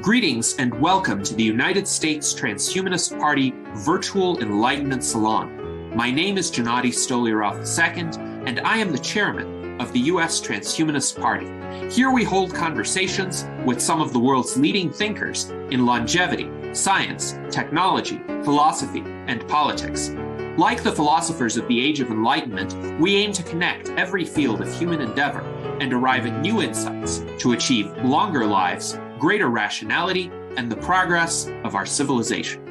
Greetings and welcome to the United States Transhumanist Party Virtual Enlightenment Salon. My name is Gennady Stolyarov II, and I am the chairman of the U.S. Transhumanist Party. Here we hold conversations with some of the world's leading thinkers in longevity, science, technology, philosophy, and politics. Like the philosophers of the Age of Enlightenment, we aim to connect every field of human endeavor and arrive at new insights to achieve longer lives, greater rationality, and the progress of our civilization.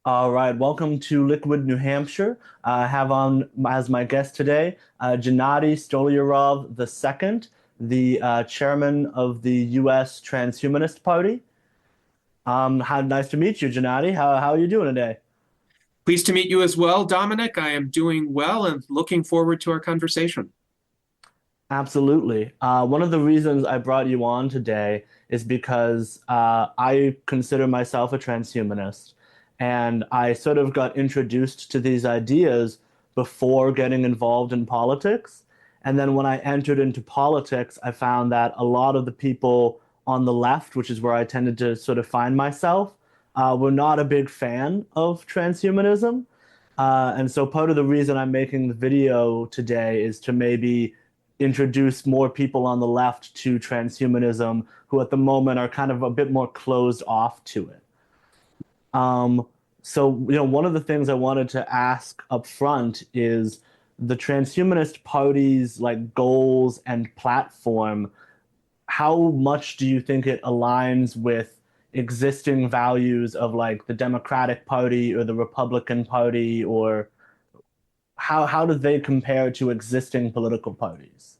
All right, welcome to Liquid, New Hampshire. I have on as my guest today, Gennady Stolyarov II, the chairman of the U.S. Transhumanist Party. Nice to meet you, Gennady. How are you doing today? Pleased to meet you as well, Dominic. I am doing well and looking forward to our conversation. Absolutely. One of the reasons I brought you on today is because I consider myself a transhumanist, and I sort of got introduced to these ideas before getting involved in politics. And then when I entered into politics, I found that a lot of the people on the left, which is where I tended to sort of find myself, were not a big fan of transhumanism. And so part of the reason I'm making the video today is to maybe introduce more people on the left to transhumanism who at the moment are kind of a bit more closed off to it. One of the things I wanted to ask up front is the Transhumanist Party's goals and platform. How much do you think it aligns with existing values of the Democratic Party or the Republican Party, or how do they compare to existing political parties?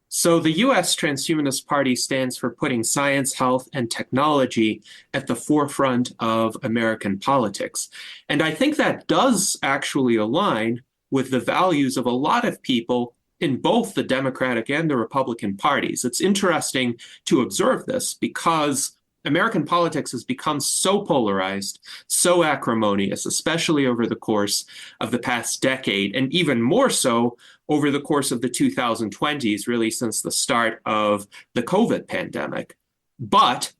So the U.S. Transhumanist Party stands for putting science, health, and technology at the forefront of American politics. And I think that does actually align with the values of a lot of people in both the Democratic and the Republican parties. It's interesting to observe this because American politics has become so polarized, so acrimonious, especially over the course of the past decade, and even more so over the course of the 2020s, really since the start of the COVID pandemic. But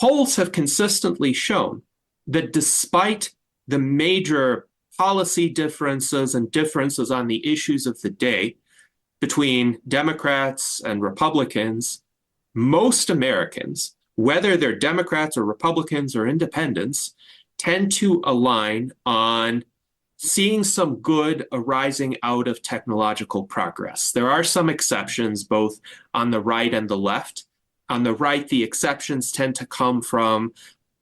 polls have consistently shown that despite the major policy differences and differences on the issues of the day between Democrats and Republicans, most Americans, whether they're Democrats or Republicans or independents, tend to align on seeing some good arising out of technological progress. There are some exceptions, both on the right and the left. On the right, the exceptions tend to come from,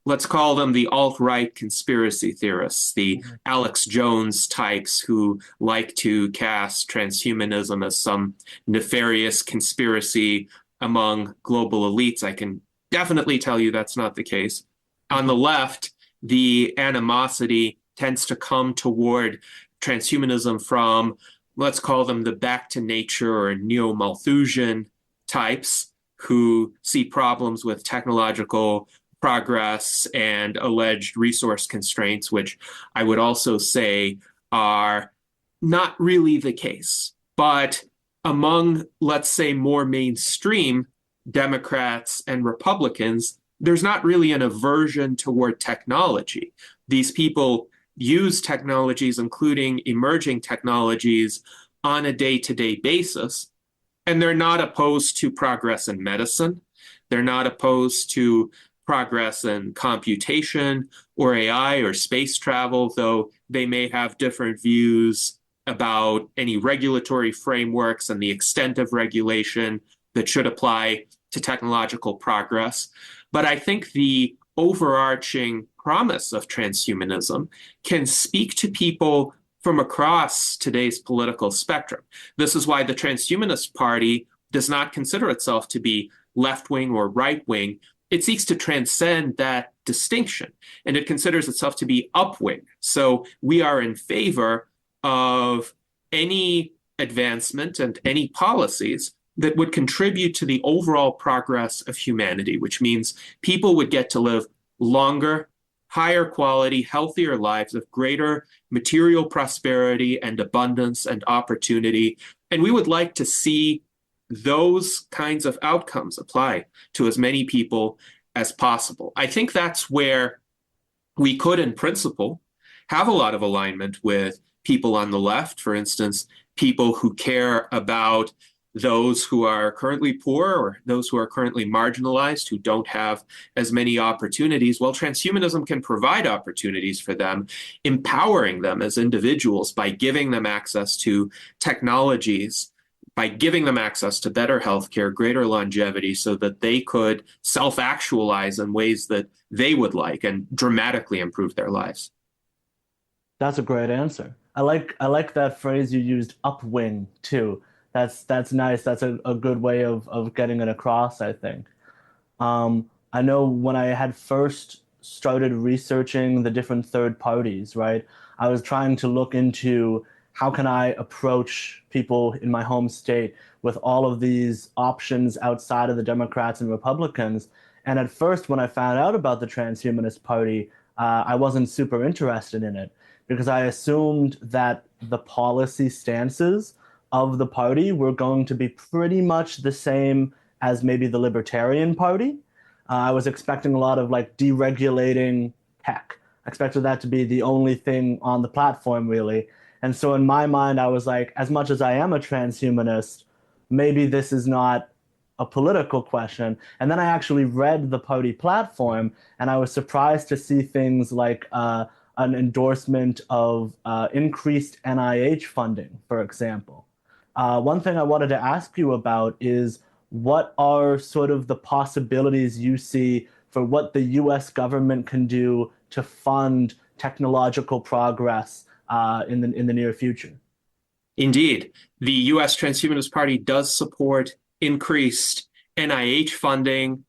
let's call them the alt-right conspiracy theorists, the Alex Jones types who like to cast transhumanism as some nefarious conspiracy among global elites. I can definitely tell you that's not the case. On the left, the animosity tends to come toward transhumanism from, let's call them the back to nature or neo-Malthusian types who see problems with technological progress and alleged resource constraints, which I would also say are not really the case. But among, let's say, more mainstream Democrats and Republicans, there's not really an aversion toward technology. These people use technologies, including emerging technologies, on a day-to-day basis, and they're not opposed to progress in medicine. They're not opposed to progress in computation or AI or space travel, though they may have different views about any regulatory frameworks and the extent of regulation that should apply to technological progress. But I think the overarching promise of transhumanism can speak to people from across today's political spectrum. This is why the Transhumanist Party does not consider itself to be left-wing or right-wing. It seeks to transcend that distinction, and it considers itself to be upwing. So we are in favor of any advancement and any policies that would contribute to the overall progress of humanity, which means people would get to live longer, higher quality, healthier lives of greater material prosperity and abundance and opportunity. And we would like to see those kinds of outcomes apply to as many people as possible. I think that's where we could, in principle, have a lot of alignment with people on the left, for instance, people who care about those who are currently poor or those who are currently marginalized, who don't have as many opportunities. Well, transhumanism can provide opportunities for them, empowering them as individuals by giving them access to technologies, by giving them access to better healthcare, greater longevity, so that they could self-actualize in ways that they would like and dramatically improve their lives. That's a great answer. I like that phrase you used, upwing, too. That's nice. That's a good way of getting it across, I think. I know when I had first started researching the different third parties, right? I was trying to look into how can I approach people in my home state with all of these options outside of the Democrats and Republicans. And at first, when I found out about the Transhumanist Party, I wasn't super interested in it because I assumed that the policy stances of the party were going to be pretty much the same as maybe the Libertarian Party. I was expecting a lot of like deregulating tech. I expected that to be the only thing on the platform, really. And so in my mind, I was like, as much as I am a transhumanist, maybe this is not a political question. And then I actually read the party platform, and I was surprised to see things like an endorsement of increased NIH funding, for example. One thing I wanted to ask you about is what are sort of the possibilities you see for what the US government can do to fund technological progress in the near future? Indeed, the US Transhumanist Party does support increased NIH funding.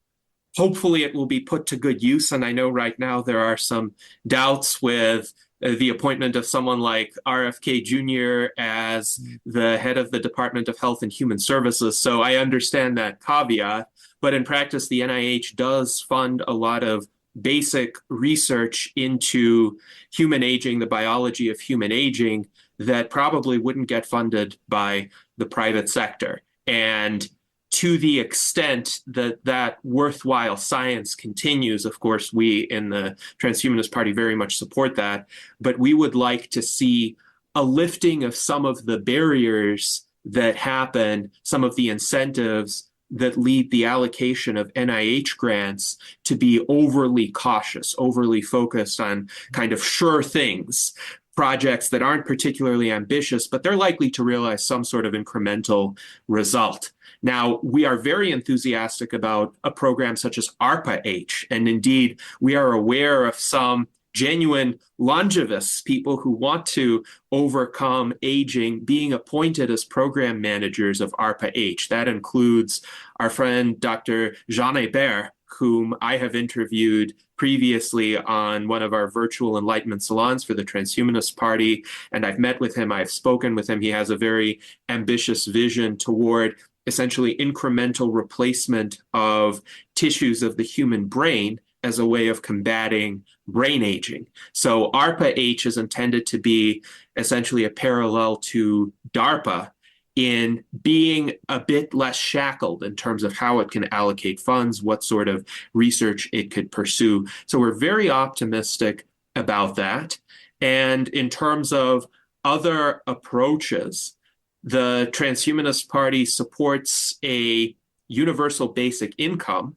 Hopefully, it will be put to good use. And I know right now there are some doubts with the appointment of someone like RFK Jr. as the head of the Department of Health and Human Services. So I understand that caveat. But in practice, the NIH does fund a lot of basic research into human aging, the biology of human aging, that probably wouldn't get funded by the private sector. And to the extent that that worthwhile science continues, of course, we in the Transhumanist Party very much support that, but we would like to see a lifting of some of the barriers that happen, some of the incentives that lead the allocation of NIH grants to be overly cautious, overly focused on kind of sure things, projects that aren't particularly ambitious, but they're likely to realize some sort of incremental result. Now, we are very enthusiastic about a program such as ARPA-H, and indeed, we are aware of some genuine longevists, people who want to overcome aging, being appointed as program managers of ARPA-H. That includes our friend Dr. Gennady, whom I have interviewed previously on one of our virtual enlightenment salons for the Transhumanist Party, and I've met with him, I've spoken with him. He has a very ambitious vision toward essentially incremental replacement of tissues of the human brain as a way of combating brain aging. So ARPA-H is intended to be essentially a parallel to DARPA in being a bit less shackled in terms of how it can allocate funds, what sort of research it could pursue. So we're very optimistic about that. And in terms of other approaches, the Transhumanist Party supports a universal basic income.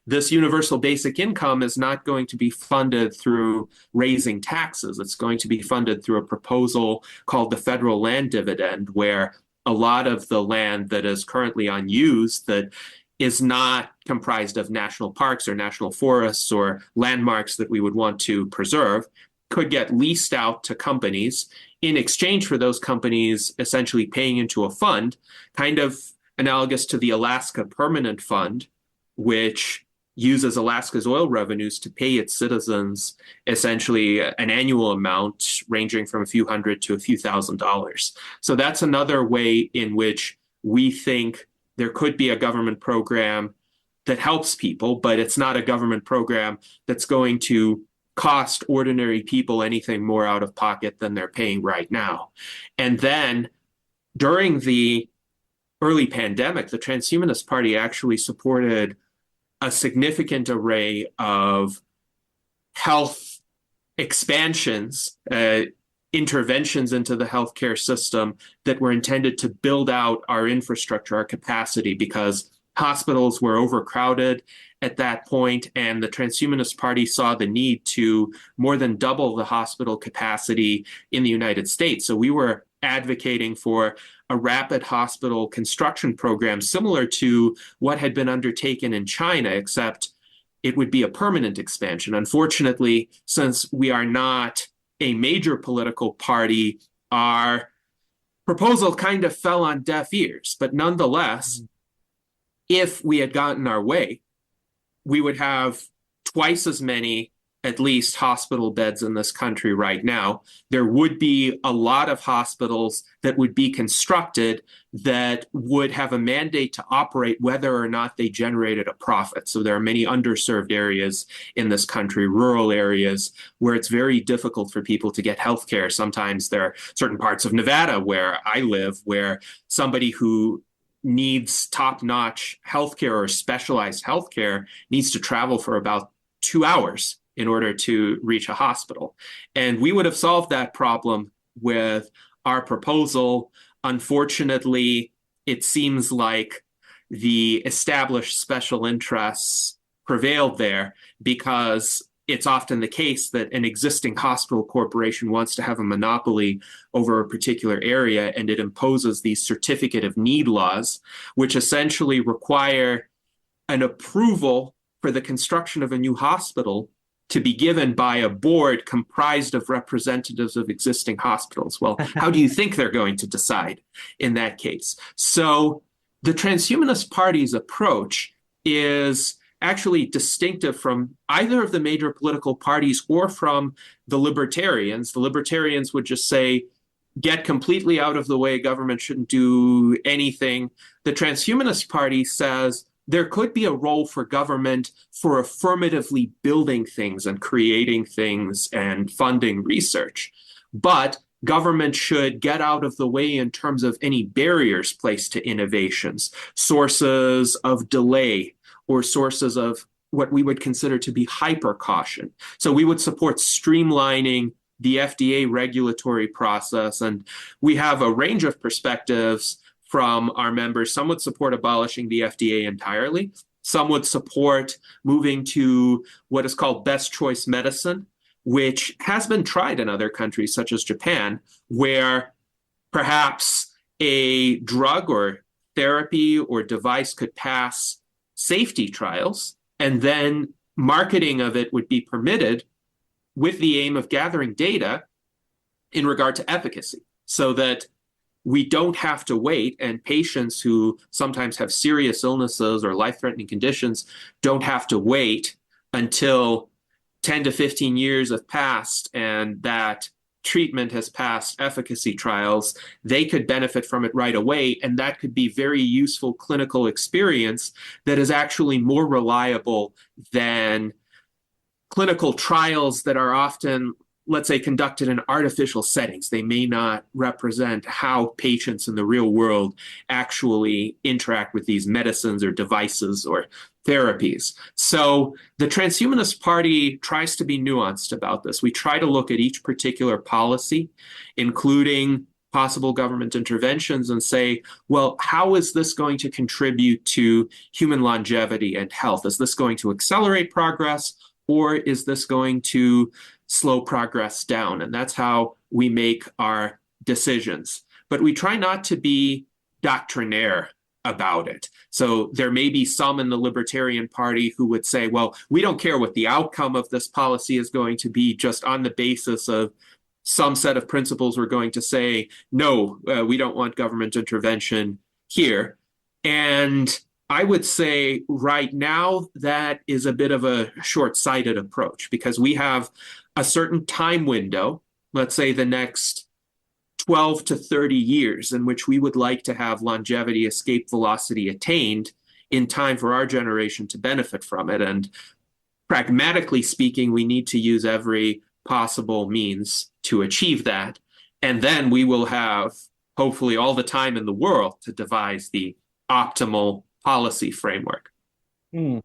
This universal basic income is not going to be funded through raising taxes. It's going to be funded through a proposal called the federal land dividend, where a lot of the land that is currently unused, that is not comprised of national parks or national forests or landmarks that we would want to preserve, could get leased out to companies in exchange for those companies essentially paying into a fund, kind of analogous to the Alaska Permanent Fund, which uses Alaska's oil revenues to pay its citizens essentially an annual amount ranging from a few hundred to a few $1,000s. So that's another way in which we think there could be a government program that helps people, but it's not a government program that's going to cost ordinary people anything more out of pocket than they're paying right now. And then during the early pandemic, the Transhumanist Party actually supported a significant array of health expansions, interventions into the healthcare system that were intended to build out our infrastructure, our capacity, because hospitals were overcrowded at that point, and the Transhumanist Party saw the need to more than double the hospital capacity in the United States. So we were advocating for a rapid hospital construction program similar to what had been undertaken in China, except it would be a permanent expansion. Unfortunately, since we are not a major political party, our proposal kind of fell on deaf ears. But nonetheless, if we had gotten our way, we would have twice as many, at least, hospital beds in this country right now. There would be a lot of hospitals that would be constructed that would have a mandate to operate whether or not they generated a profit. So there are many underserved areas in this country, rural areas, where it's very difficult for people to get health care. Sometimes there are certain parts of Nevada where I live where somebody who needs top-notch healthcare or specialized healthcare needs to travel for about 2 hours in order to reach a hospital. And we would have solved that problem with our proposal. Unfortunately, it seems like the established special interests prevailed there because it's often the case that an existing hospital corporation wants to have a monopoly over a particular area, and it imposes these certificate of need laws, which essentially require an approval for the construction of a new hospital to be given by a board comprised of representatives of existing hospitals. Well, how do you think they're going to decide in that case? So the Transhumanist Party's approach is actually distinctive from either of the major political parties or from the libertarians. The libertarians would just say, get completely out of the way, government shouldn't do anything. The Transhumanist Party says there could be a role for government for affirmatively building things and creating things and funding research. But government should get out of the way in terms of any barriers placed to innovations, sources of delay, or sources of what we would consider to be hyper caution. So we would support streamlining the FDA regulatory process. And we have a range of perspectives from our members. Some would support abolishing the FDA entirely. Some would support moving to what is called best choice medicine, which has been tried in other countries such as Japan, where perhaps a drug or therapy or device could pass safety trials, and then marketing of it would be permitted with the aim of gathering data in regard to efficacy, so that we don't have to wait, and patients who sometimes have serious illnesses or life-threatening conditions don't have to wait until 10 to 15 years have passed and that treatment has passed efficacy trials. They could benefit from it right away, and that could be very useful clinical experience that is actually more reliable than clinical trials that are often, let's say, conducted in artificial settings. They may not represent how patients in the real world actually interact with these medicines or devices or therapies. So the Transhumanist Party tries to be nuanced about this. We try to look at each particular policy, including possible government interventions, and say, well, how is this going to contribute to human longevity and health? Is this going to accelerate progress, or is this going to slow progress down? And that's how we make our decisions. But we try not to be doctrinaire about it. So there may be some in the Libertarian Party who would say, well, we don't care what the outcome of this policy is going to be, just on the basis of some set of principles, we're going to say, no, we don't want government intervention here. And I would say right now that is a bit of a short-sighted approach, because we have a certain time window, let's say the next 12 to 30 years, in which we would like to have longevity, escape velocity attained in time for our generation to benefit from it. And pragmatically speaking, we need to use every possible means to achieve that. And then we will have hopefully all the time in the world to devise the optimal policy framework. Hmm.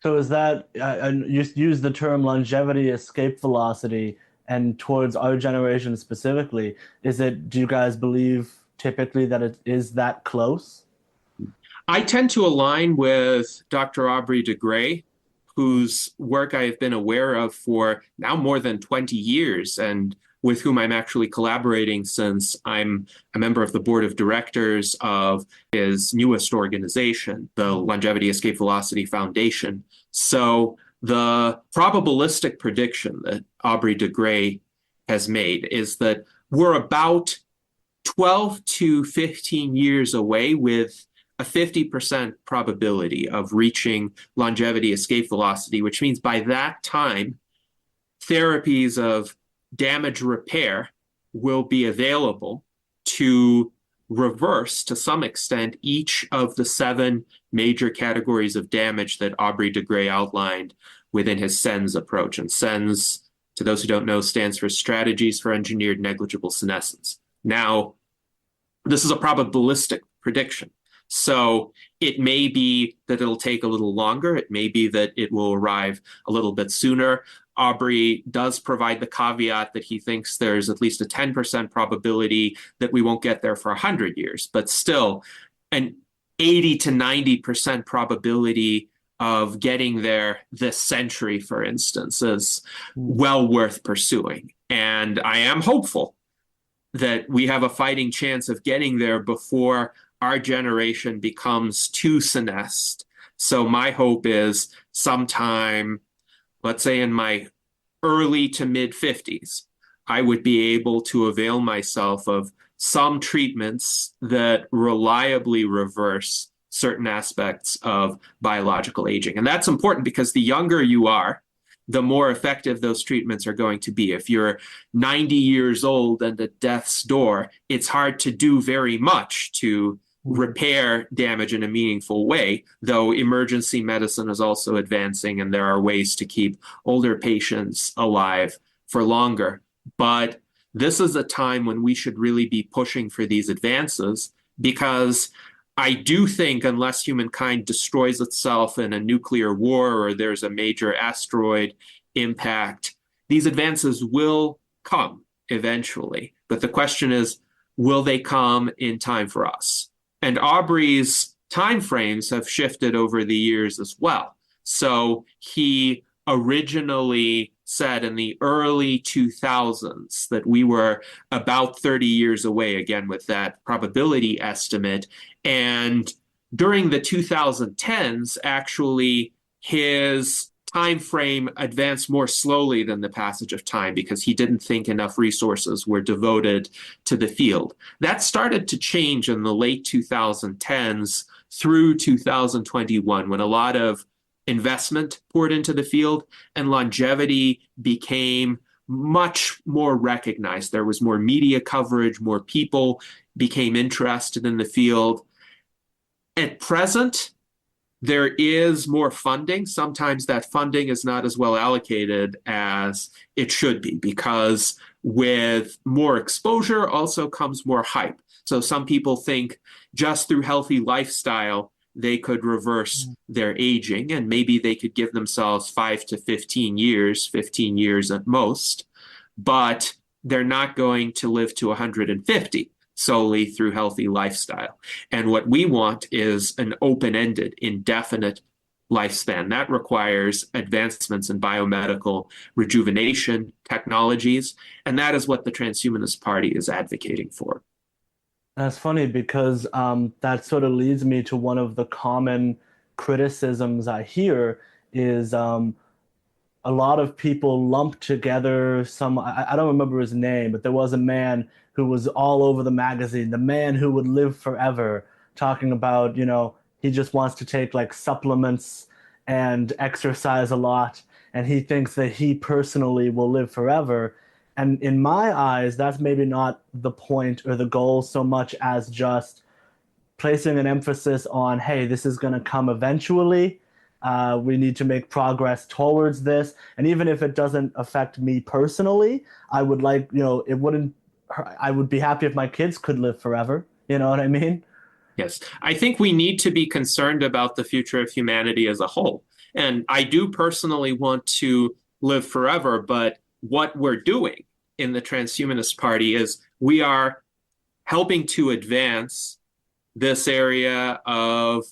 So is that you use the term longevity escape velocity, and towards our generation specifically, is it, do you guys believe typically that it is that close? I tend to align with Dr. Aubrey de Grey, whose work I have been aware of for now more than 20 years and with whom I'm actually collaborating since I'm a member of the board of directors of his newest organization, the Longevity Escape Velocity Foundation. So the probabilistic prediction that Aubrey de Grey has made is that we're about 12 to 15 years away with a 50% probability of reaching longevity escape velocity, which means by that time, therapies of damage repair will be available to reverse, to some extent, each of the 7 major categories of damage that Aubrey de Grey outlined within his SENS approach. And SENS, to those who don't know, stands for Strategies for Engineered Negligible Senescence. Now, this is a probabilistic prediction. So it may be that it'll take a little longer. It may be that it will arrive a little bit sooner. Aubrey does provide the caveat that he thinks there's at least a 10% probability that we won't get there for 100 years, but still an 80 to 90% probability of getting there this century, for instance, is well worth pursuing. And I am hopeful that we have a fighting chance of getting there before our generation becomes too senesced. So my hope is sometime, let's say in my early to mid 50s, I would be able to avail myself of some treatments that reliably reverse certain aspects of biological aging. And that's important because the younger you are, the more effective those treatments are going to be. If you're 90 years old and at death's door, it's hard to do very much to repair damage in a meaningful way, though emergency medicine is also advancing and there are ways to keep older patients alive for longer. But this is a time when we should really be pushing for these advances because I do think unless humankind destroys itself in a nuclear war or there's a major asteroid impact, these advances will come eventually. But the question is, will they come in time for us? And Aubrey's timeframes have shifted over the years as well. So he originally said in the early 2000s that we were about 30 years away, again, with that probability estimate. And during the 2010s, actually, his time frame advanced more slowly than the passage of time because he didn't think enough resources were devoted to the field. That started to change in the late 2010s through 2021 when a lot of investment poured into the field and longevity became much more recognized. There was more media coverage, more people became interested in the field. At present, there is more funding. Sometimes that funding is not as well allocated as it should be because with more exposure also comes more hype. So some people think just through healthy lifestyle, they could reverse their aging and maybe they could give themselves 5 to 15 years, 15 years at most, but they're not going to live to 150 solely through healthy lifestyle. And what we want is an open-ended, indefinite lifespan. That requires advancements in biomedical rejuvenation technologies, and that is what the Transhumanist Party is advocating for. That's funny because that sort of leads me to one of the common criticisms I hear is a lot of people lump together I don't remember his name, but there was a man who was all over the magazine, the man who would live forever, talking about, he just wants to take like supplements and exercise a lot, and he thinks that he personally will live forever. And in my eyes, that's maybe not the point or the goal so much as just placing an emphasis on, hey, this is going to come eventually. We need to make progress towards this. And even if it doesn't affect me personally, I would like, it wouldn't I would be happy if my kids could live forever. You know what I mean? Yes, I think we need to be concerned about the future of humanity as a whole. And I do personally want to live forever, but what we're doing in the Transhumanist Party is we are helping to advance this area of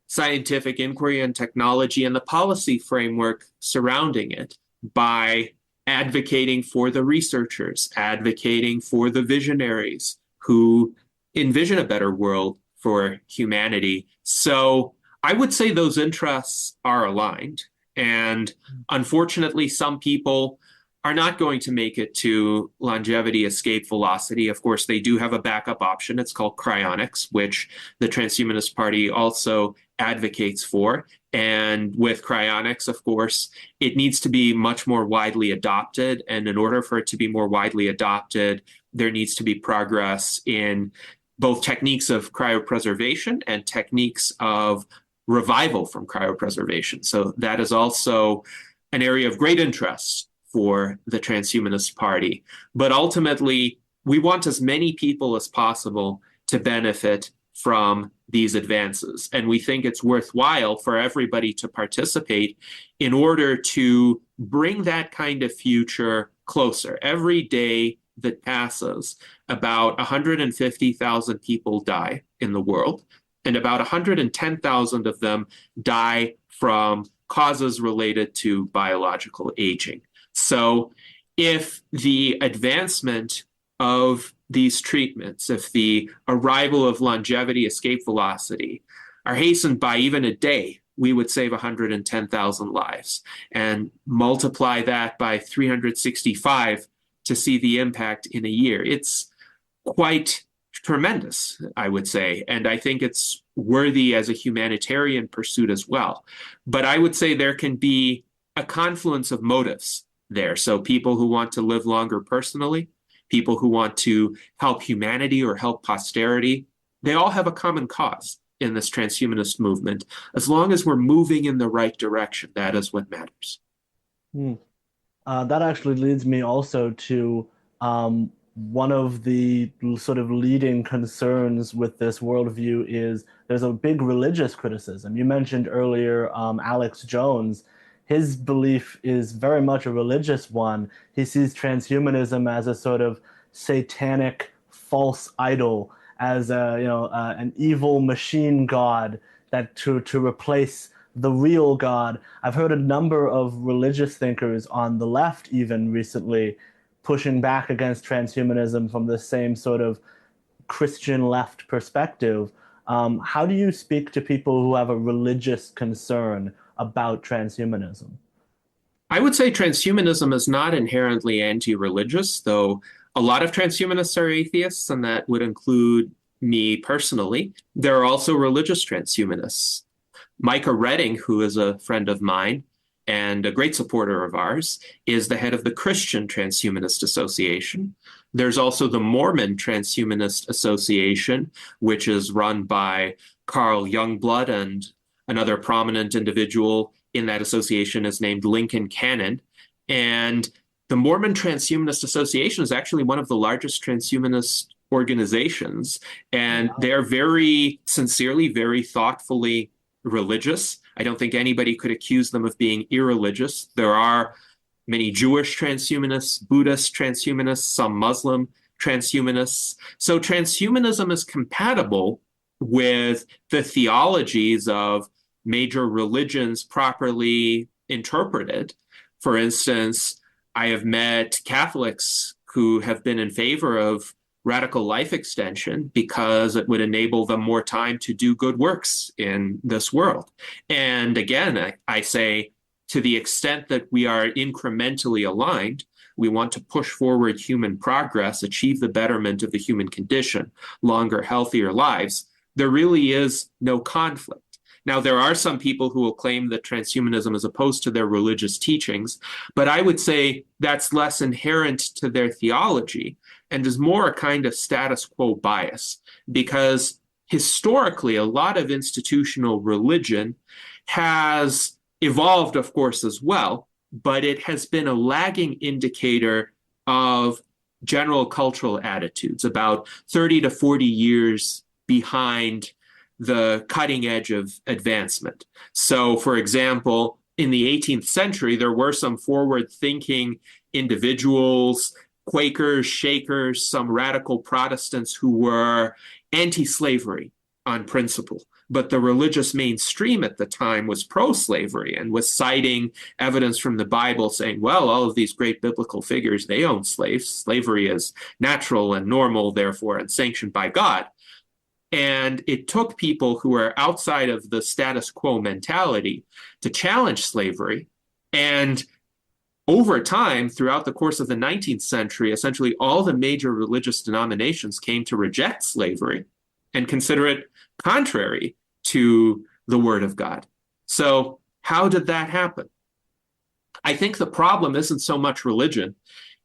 scientific inquiry and technology and the policy framework surrounding it by advocating for the researchers, advocating for the visionaries who envision a better world for humanity. So I would say those interests are aligned. And unfortunately, some people are not going to make it to longevity escape velocity. Of course, they do have a backup option. It's called cryonics, which the Transhumanist Party also advocates for. And with cryonics, of course, it needs to be much more widely adopted. And in order for it to be more widely adopted, there needs to be progress in both techniques of cryopreservation and techniques of revival from cryopreservation. So that is also an area of great interest for the Transhumanist Party. But ultimately, we want as many people as possible to benefit from these advances. And we think it's worthwhile for everybody to participate in order to bring that kind of future closer. Every day that passes, about 150,000 people die in the world, and about 110,000 of them die from causes related to biological aging. So if the advancement of these treatments, if the arrival of longevity escape velocity are hastened by even a day, we would save 110,000 lives, and multiply that by 365 to see the impact in a year. It's quite tremendous, I would say. And I think it's worthy as a humanitarian pursuit as well. But I would say there can be a confluence of motives there. So people who want to live longer personally, people who want to help humanity or help posterity, they all have a common cause in this transhumanist movement. As long as we're moving in the right direction, that is what matters. That actually leads me also to one of the sort of leading concerns with this worldview is there's a big religious criticism. You mentioned earlier Alex Jones. His belief is very much a religious one. He sees transhumanism as a sort of satanic false idol, as an evil machine god that to replace the real God. I've heard a number of religious thinkers on the left even recently pushing back against transhumanism from the same sort of Christian left perspective. How do you speak to people who have a religious concern about transhumanism? I would say transhumanism is not inherently anti-religious, though a lot of transhumanists are atheists, and that would include me personally. There are also religious transhumanists. Micah Redding, who is a friend of mine and a great supporter of ours, is the head of the Christian Transhumanist Association. There's also the Mormon Transhumanist Association, which is run by Carl Youngblood, and another prominent individual in that association is named Lincoln Cannon. And the Mormon Transhumanist Association is actually one of the largest transhumanist organizations, and they're very sincerely, very thoughtfully religious. I don't think anybody could accuse them of being irreligious. There are many Jewish transhumanists, Buddhist transhumanists, some Muslim transhumanists. So transhumanism is compatible with the theologies of major religions properly interpreted. For instance, I have met Catholics who have been in favor of radical life extension because it would enable them more time to do good works in this world. And again, I say, to the extent that we are incrementally aligned, we want to push forward human progress, achieve the betterment of the human condition, longer, healthier lives, there really is no conflict. Now, there are some people who will claim that transhumanism is opposed to their religious teachings, but I would say that's less inherent to their theology and is more a kind of status quo bias, because historically, a lot of institutional religion has evolved, of course, as well, but it has been a lagging indicator of general cultural attitudes, about 30 to 40 years behind the cutting edge of advancement. So, for example, in the 18th century, there were some forward-thinking individuals, Quakers, Shakers, some radical Protestants who were anti-slavery on principle. But the religious mainstream at the time was pro-slavery and was citing evidence from the Bible saying, well, all of these great biblical figures, they own slaves. Slavery is natural and normal, therefore, and sanctioned by God. And it took people who were outside of the status quo mentality to challenge slavery. And over time, throughout the course of the 19th century, essentially all the major religious denominations came to reject slavery and consider it contrary to the Word of God. So how did that happen? I think the problem isn't so much religion,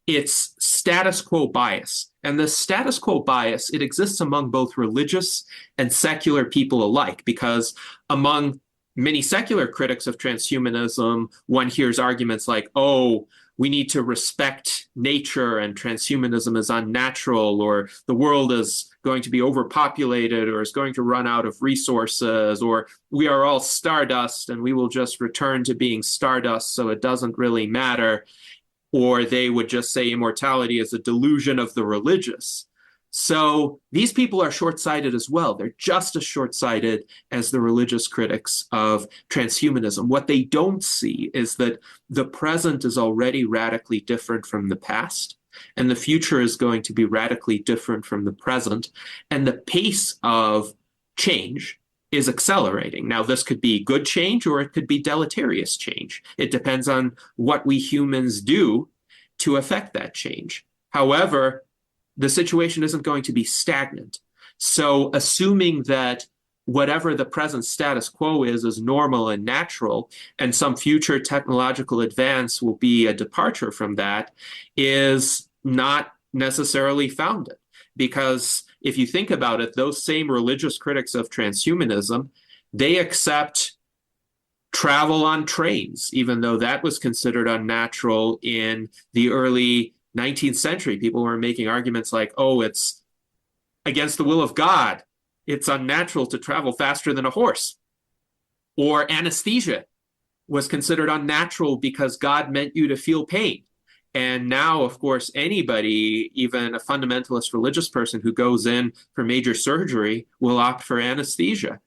it's status quo bias. And the status quo bias, it exists among both religious and secular people alike, because among many secular critics of transhumanism, one hears arguments like, oh, we need to respect nature and transhumanism is unnatural, or the world is going to be overpopulated or is going to run out of resources, or we are all stardust and we will just return to being stardust, so it doesn't really matter. Or they would just say immortality is a delusion of the religious. So these people are short-sighted as well. They're just as short-sighted as the religious critics of transhumanism. What they don't see is that the present is already radically different from the past, and the future is going to be radically different from the present, and the pace of change is accelerating. Now, this could be good change or it could be deleterious change. It depends on what we humans do to affect that change. However, the situation isn't going to be stagnant. So assuming that whatever the present status quo is normal and natural, and some future technological advance will be a departure from that, is not necessarily founded. Because if you think about it, those same religious critics of transhumanism, they accept travel on trains, even though that was considered unnatural in the early 19th century. People were making arguments like, oh, it's against the will of God. It's unnatural to travel faster than a horse. Or anesthesia was considered unnatural because God meant you to feel pain. And now, of course, anybody, even a fundamentalist religious person who goes in for major surgery, will opt for anesthesia.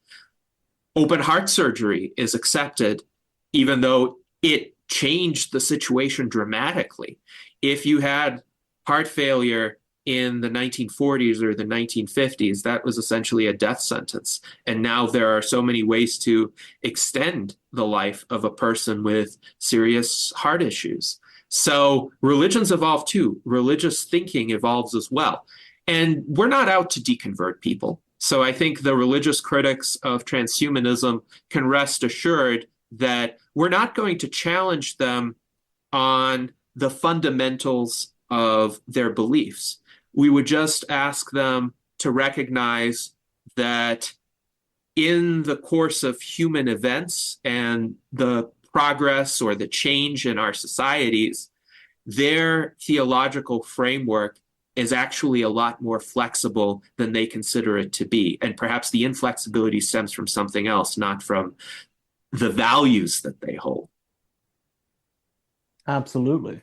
Open heart surgery is accepted, even though it changed the situation dramatically. If you had heart failure in the 1940s or the 1950s, that was essentially a death sentence. And now there are so many ways to extend the life of a person with serious heart issues. So religions evolve too. Religious thinking evolves as well. And we're not out to deconvert people. So I think the religious critics of transhumanism can rest assured that we're not going to challenge them on the fundamentals of their beliefs. We would just ask them to recognize that in the course of human events and the progress or the change in our societies, their theological framework is actually a lot more flexible than they consider it to be. And perhaps the inflexibility stems from something else, not from the values that they hold. Absolutely.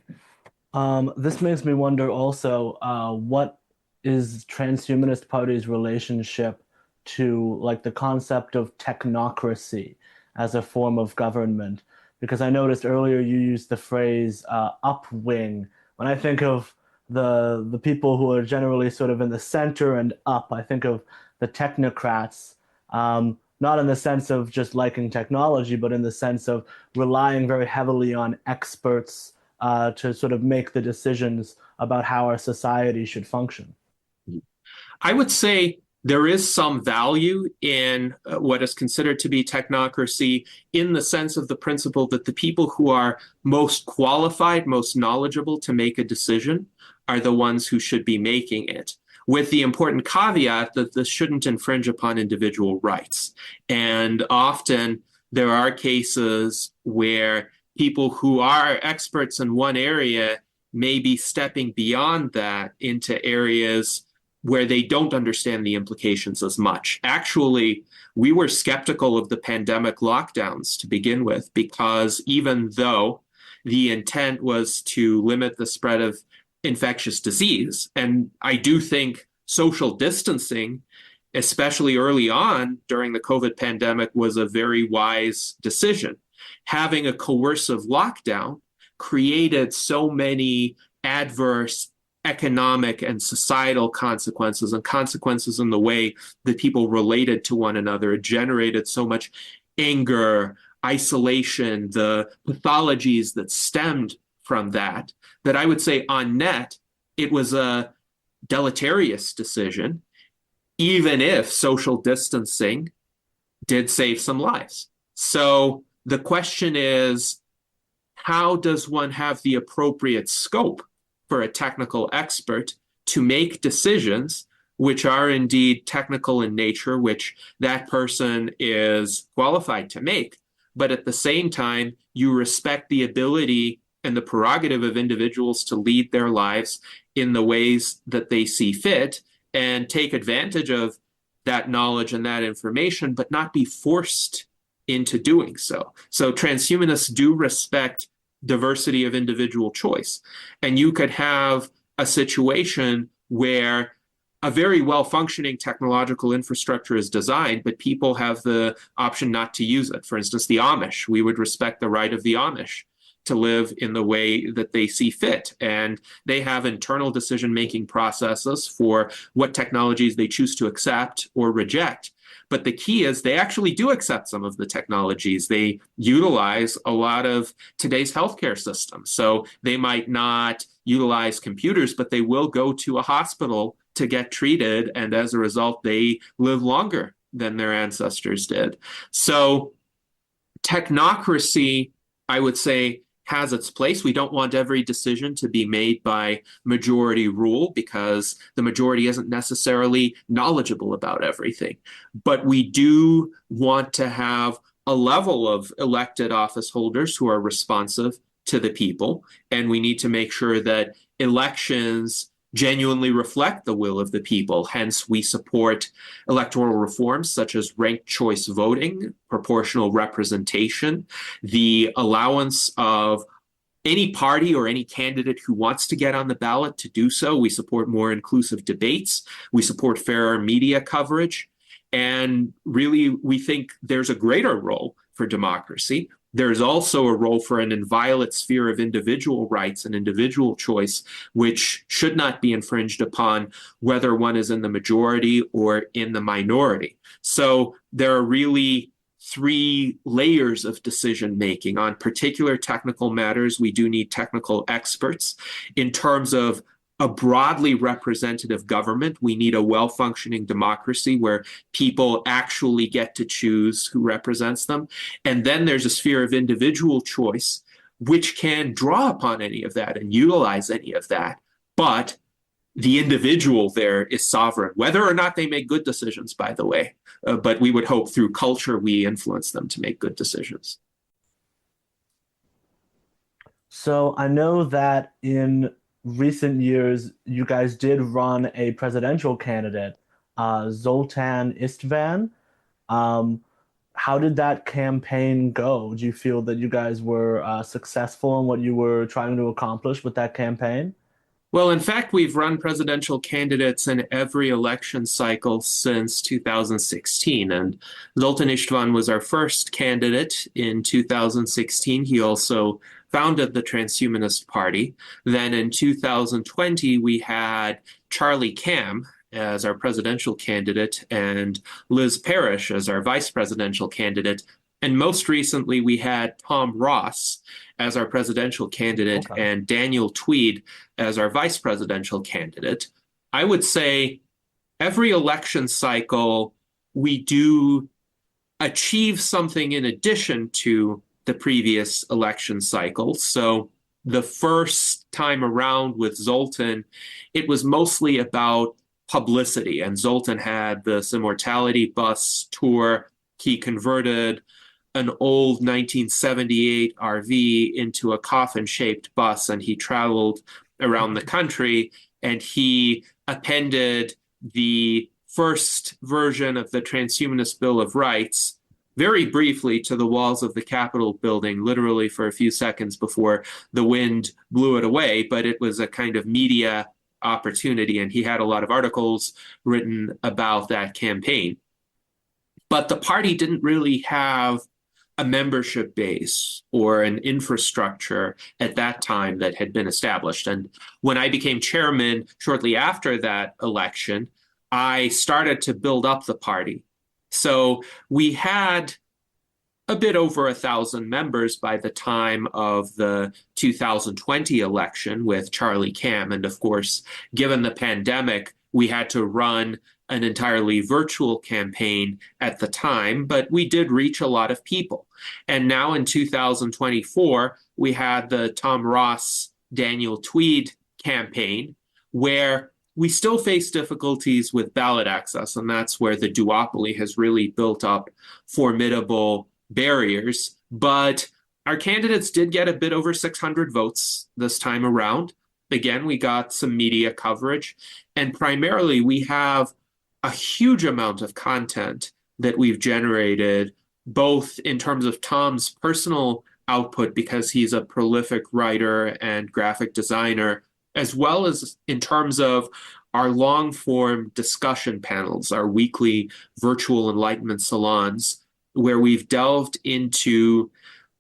This makes me wonder also, what is Transhumanist Party's relationship to like the concept of technocracy as a form of government? Because I noticed earlier you used the phrase upwing. When I think of the people who are generally sort of in the center and up, I think of the technocrats, not in the sense of just liking technology, but in the sense of relying very heavily on experts to sort of make the decisions about how our society should function. I would say there is some value in what is considered to be technocracy in the sense of the principle that the people who are most qualified, most knowledgeable to make a decision are the ones who should be making it, with the important caveat that this shouldn't infringe upon individual rights. And often there are cases where people who are experts in one area may be stepping beyond that into areas where they don't understand the implications as much. Actually, we were skeptical of the pandemic lockdowns to begin with, because even though the intent was to limit the spread of infectious disease, and I do think social distancing, especially early on during the COVID pandemic, was a very wise decision. Having a coercive lockdown created so many adverse economic and societal consequences, and consequences in the way that people related to one another. It generated so much anger, isolation, the pathologies that stemmed from that, that I would say on net, it was a deleterious decision, even if social distancing did save some lives. So the question is, how does one have the appropriate scope for a technical expert to make decisions which are indeed technical in nature, which that person is qualified to make, but at the same time, you respect the ability and the prerogative of individuals to lead their lives in the ways that they see fit and take advantage of that knowledge and that information, but not be forced into doing so. So transhumanists do respect diversity of individual choice. And you could have a situation where a very well-functioning technological infrastructure is designed, but people have the option not to use it. For instance, the Amish, we would respect the right of the Amish to live in the way that they see fit. And they have internal decision-making processes for what technologies they choose to accept or reject. But the key is they actually do accept some of the technologies. They utilize a lot of today's healthcare system. So they might not utilize computers, but they will go to a hospital to get treated. And as a result, they live longer than their ancestors did. So technocracy, I would say, has its place. We don't want every decision to be made by majority rule, because the majority isn't necessarily knowledgeable about everything. But we do want to have a level of elected office holders who are responsive to the people, and we need to make sure that elections genuinely reflect the will of the people. Hence, we support electoral reforms such as ranked choice voting, proportional representation, the allowance of any party or any candidate who wants to get on the ballot to do so. We support more inclusive debates. We support fairer media coverage. And really, we think there's a greater role for democracy. There's also a role for an inviolate sphere of individual rights and individual choice, which should not be infringed upon whether one is in the majority or in the minority. So there are really three layers of decision making. On particular technical matters, we do need technical experts. In terms of a broadly representative government, we need a well-functioning democracy where people actually get to choose who represents them. And then there's a sphere of individual choice, which can draw upon any of that and utilize any of that. But the individual there is sovereign, whether or not they make good decisions, by the way. But we would hope through culture, we influence them to make good decisions. So I know that in recent years, you guys did run a presidential candidate, Zoltan Istvan. How did that campaign go? Do you feel that you guys were successful in what you were trying to accomplish with that campaign? Well, in fact, we've run presidential candidates in every election cycle since 2016. And Zoltan Istvan was our first candidate in 2016. He also founded the Transhumanist Party. Then in 2020, we had Charlie Cam as our presidential candidate and Liz Parrish as our vice presidential candidate. And most recently, we had Tom Ross as our presidential candidate and Daniel Tweed as our vice presidential candidate. I would say every election cycle, we do achieve something in addition to the previous election cycle. So the first time around with Zoltan, it was mostly about publicity. And Zoltan had this Immortality bus tour. He converted an old 1978 RV into a coffin-shaped bus, and he traveled around the country, and he appended the first version of the Transhumanist Bill of Rights very briefly to the walls of the Capitol building, literally for a few seconds before the wind blew it away. But it was a kind of media opportunity, and he had a lot of articles written about that campaign. But the party didn't really have a membership base or an infrastructure at that time that had been established. And when I became chairman shortly after that election, I started to build up the party. So we had a bit over 1,000 members by the time of the 2020 election with Charlie Cam. And of course, given the pandemic, we had to run an entirely virtual campaign at the time, but we did reach a lot of people. And now in 2024, we had the Tom Ross, Daniel Tweed campaign, where we still face difficulties with ballot access, and that's where the duopoly has really built up formidable barriers. But our candidates did get a bit over 600 votes this time around. Again, we got some media coverage, and primarily we have a huge amount of content that we've generated, both in terms of Tom's personal output, because he's a prolific writer and graphic designer, as well as in terms of our long-form discussion panels, our weekly virtual enlightenment salons, where we've delved into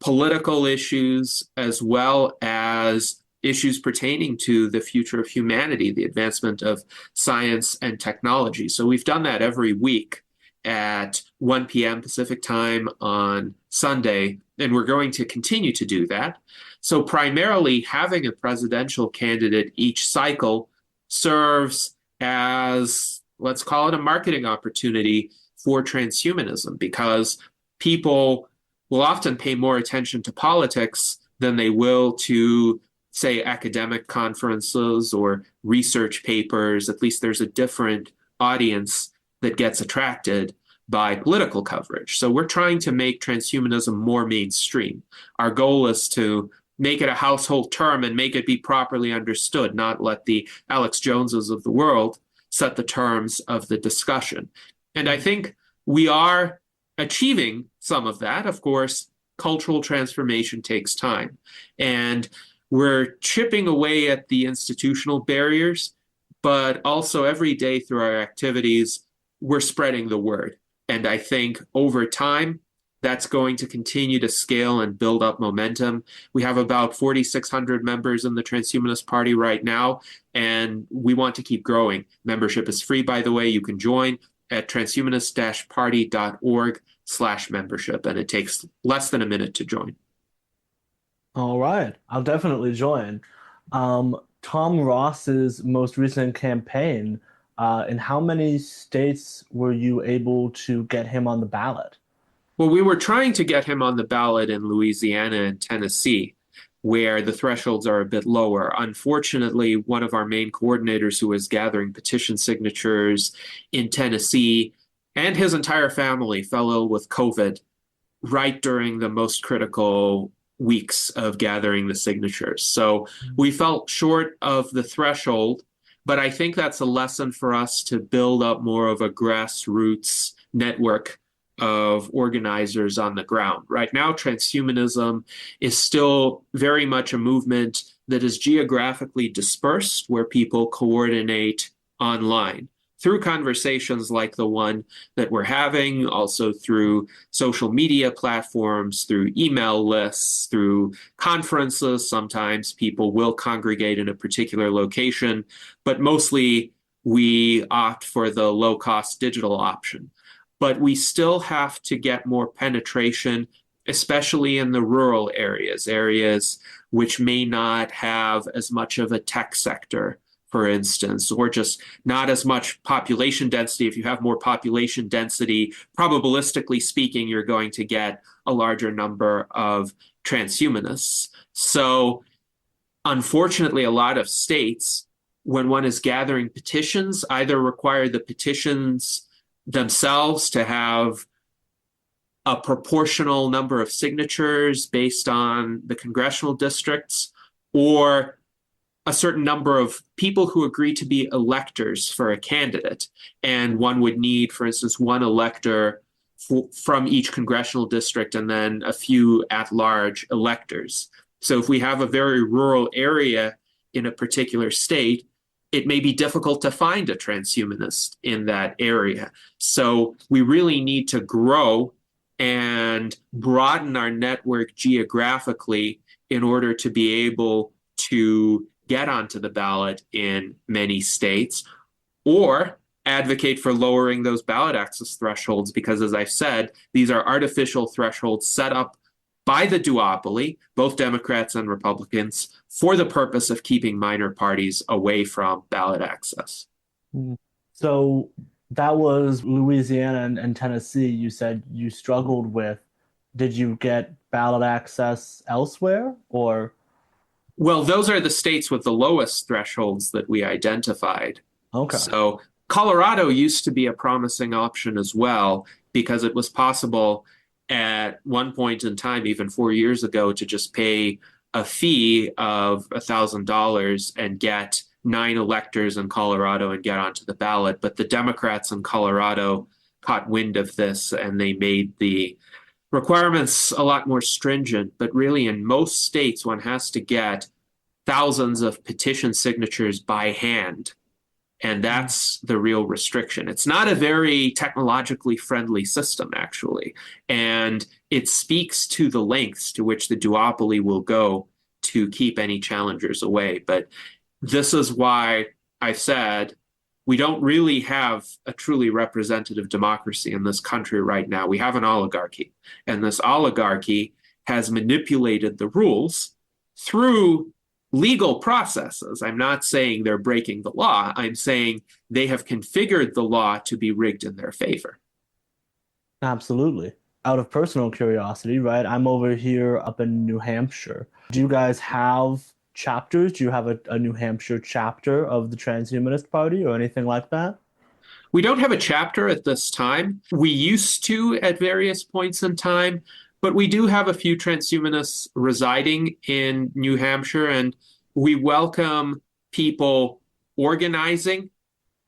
political issues as well as issues pertaining to the future of humanity, the advancement of science and technology. So we've done that every week at 1 p.m. Pacific time on Sunday, and we're going to continue to do that. So primarily having a presidential candidate each cycle serves as, let's call it, a marketing opportunity for transhumanism, because people will often pay more attention to politics than they will to, say, academic conferences or research papers. At least there's a different audience that gets attracted by political coverage. So we're trying to make transhumanism more mainstream. Our goal is to make it a household term and make it be properly understood, not let the Alex Joneses of the world set the terms of the discussion. And I think we are achieving some of that. Of course, cultural transformation takes time. And we're chipping away at the institutional barriers, but also every day through our activities, we're spreading the word. And I think over time, that's going to continue to scale and build up momentum. We have about 4,600 members in the Transhumanist Party right now, and we want to keep growing. Membership is free, by the way. You can join at transhumanist-party.org/membership, and it takes less than a minute to join. All right, I'll definitely join. Tom Ross's most recent campaign, in how many states were you able to get him on the ballot? Well, we were trying to get him on the ballot in Louisiana and Tennessee, where the thresholds are a bit lower. Unfortunately, one of our main coordinators who was gathering petition signatures in Tennessee and his entire family fell ill with COVID right during the most critical weeks of gathering the signatures. So we felt short of the threshold, but I think that's a lesson for us to build up more of a grassroots network of organizers on the ground. Right now, transhumanism is still very much a movement that is geographically dispersed, where people coordinate online through conversations like the one that we're having, also through social media platforms, through email lists, through conferences. Sometimes people will congregate in a particular location, but mostly we opt for the low-cost digital option. But we still have to get more penetration, especially in the rural areas which may not have as much of a tech sector, for instance, or just not as much population density. If you have more population density, probabilistically speaking, you're going to get a larger number of transhumanists. So unfortunately, a lot of states, when one is gathering petitions, either require the petitions themselves to have a proportional number of signatures based on the congressional districts, or a certain number of people who agree to be electors for a candidate. And one would need, for instance, one elector from each congressional district and then a few at-large electors. So if we have a very rural area in a particular state, it may be difficult to find a transhumanist in that area. So we really need to grow and broaden our network geographically in order to be able to get onto the ballot in many states, or advocate for lowering those ballot access thresholds, because as I've said, these are artificial thresholds set up by the duopoly, both Democrats and Republicans, for the purpose of keeping minor parties away from ballot access. So that was Louisiana and Tennessee you said you struggled with. Did you get ballot access elsewhere, or? Well, those are the states with the lowest thresholds that we identified. Okay. So Colorado used to be a promising option as well, because it was possible at one point in time, even 4 years ago, to just pay a fee of $1,000 and get 9 electors in Colorado and get onto the ballot. But the Democrats in Colorado caught wind of this and they made the requirements a lot more stringent. But really, in most states, one has to get thousands of petition signatures by hand. And that's the real restriction. It's not a very technologically friendly system, actually. And it speaks to the lengths to which the duopoly will go to keep any challengers away. But this is why I said we don't really have a truly representative democracy in this country right now. We have an oligarchy. And this oligarchy has manipulated the rules through legal processes. I'm not saying they're breaking the law. I'm saying they have configured the law to be rigged in their favor. Absolutely. Out of personal curiosity, right? I'm over here up in New Hampshire. Do you guys have chapters? Do you have a New Hampshire chapter of the Transhumanist Party or anything like that? We don't have a chapter at this time. We used to at various points in time, but we do have a few transhumanists residing in New Hampshire, and we welcome people organizing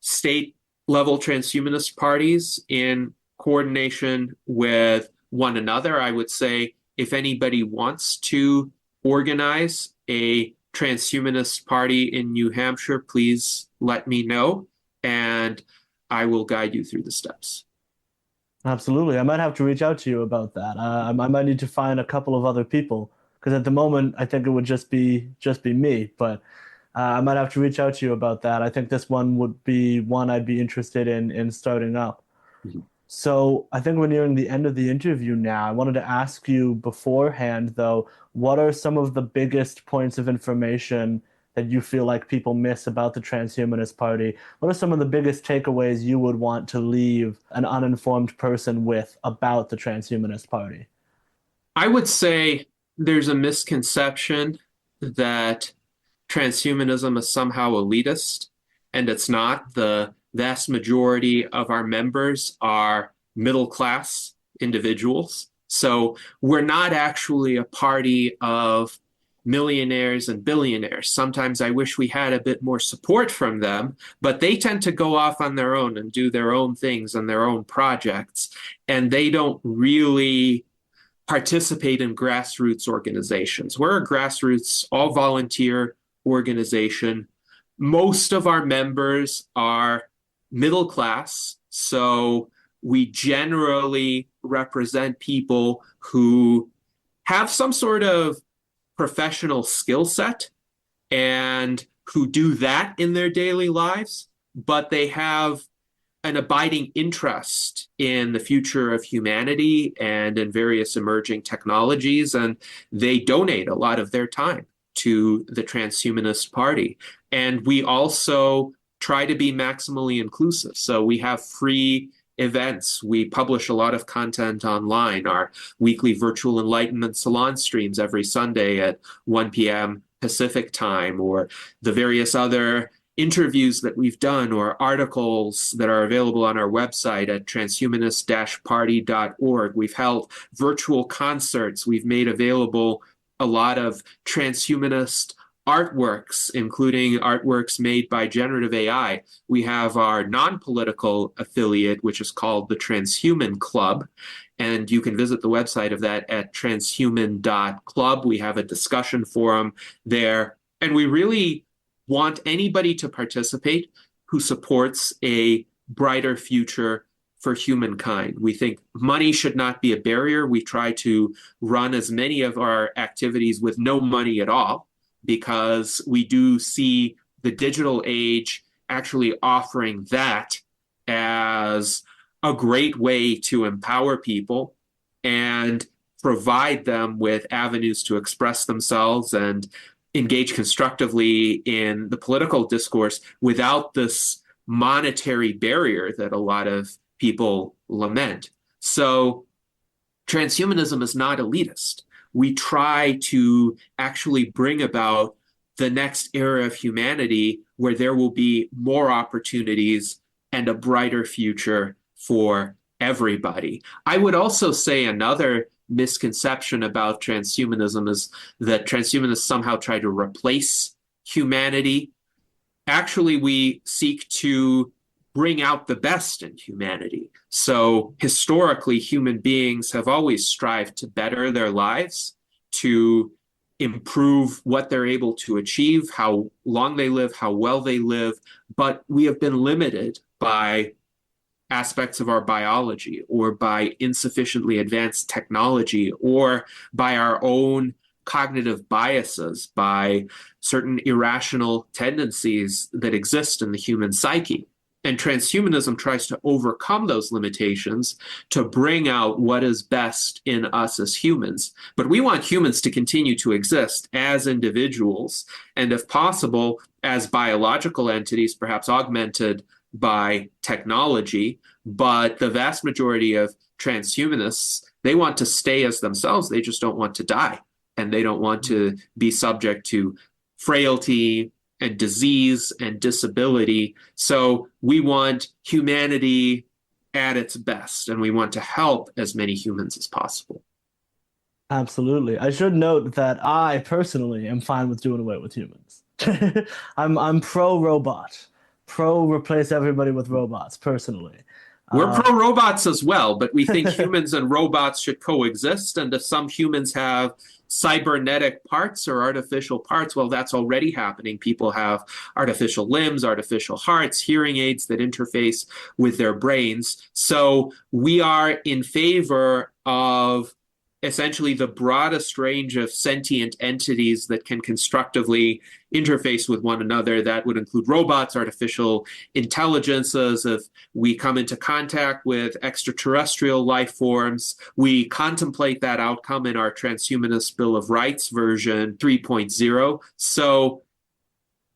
state-level transhumanist parties in coordination with one another. I would say if anybody wants to organize a transhumanist party in New Hampshire, please let me know, and I will guide you through the steps. Absolutely. I might have to reach out to you about that. I might need to find a couple of other people because at the moment I think it would just be me. But I might have to reach out to you about that. I think this one would be one I'd be interested in starting up. Mhm. So I think we're nearing the end of the interview now. I wanted to ask you beforehand, though, what are some of the biggest points of information that you feel like people miss about the Transhumanist Party? What are some of the biggest takeaways you would want to leave an uninformed person with about the Transhumanist Party? I would say there's a misconception that transhumanism is somehow elitist, and it's not. The vast majority of our members are middle class individuals. So we're not actually a party of millionaires and billionaires. Sometimes I wish we had a bit more support from them, but they tend to go off on their own and do their own things and their own projects, and they don't really participate in grassroots organizations. We're a grassroots, all volunteer organization. Most of our members are middle class, so we generally represent people who have some sort of professional skill set and who do that in their daily lives, but they have an abiding interest in the future of humanity and in various emerging technologies, and they donate a lot of their time to the Transhumanist Party. And we also try to be maximally inclusive. So we have free events. We publish a lot of content online. Our weekly virtual enlightenment salon streams every Sunday at 1 p.m. Pacific time, or the various other interviews that we've done or articles that are available on our website at transhumanist-party.org. We've held virtual concerts. We've made available a lot of transhumanist artworks, including artworks made by generative AI. We have our non-political affiliate, which is called the Transhuman Club, and you can visit the website of that at transhuman.club. We have a discussion forum there, and we really want anybody to participate who supports a brighter future for humankind. We think money should not be a barrier. We try to run as many of our activities with no money at all, because we do see the digital age actually offering that as a great way to empower people and provide them with avenues to express themselves and engage constructively in the political discourse without this monetary barrier that a lot of people lament. So transhumanism is not elitist. We try to actually bring about the next era of humanity where there will be more opportunities and a brighter future for everybody. I would also say another misconception about transhumanism is that transhumanists somehow try to replace humanity. Actually, we seek to bring out the best in humanity. So historically, human beings have always strived to better their lives, to improve what they're able to achieve, how long they live, how well they live, but we have been limited by aspects of our biology or by insufficiently advanced technology or by our own cognitive biases, by certain irrational tendencies that exist in the human psyche. And transhumanism tries to overcome those limitations to bring out what is best in us as humans. But we want humans to continue to exist as individuals, and if possible, as biological entities, perhaps augmented by technology. But the vast majority of transhumanists, they want to stay as themselves. They just don't want to die. And they don't want to be subject to frailty and disease and disability. So we want humanity at its best, and we want to help as many humans as possible. Absolutely. I should note that I personally am fine with doing away with humans. I'm pro robot, pro replace everybody with robots personally. We're pro robots as well, but we think humans and robots should coexist. And if some humans have cybernetic parts or artificial parts, well, that's already happening. People have artificial limbs, artificial hearts, hearing aids that interface with their brains. So we are in favor of essentially the broadest range of sentient entities that can constructively interface with one another. That would include robots, artificial intelligences. If we come into contact with extraterrestrial life forms, we contemplate that outcome in our Transhumanist Bill of Rights version 3.0. So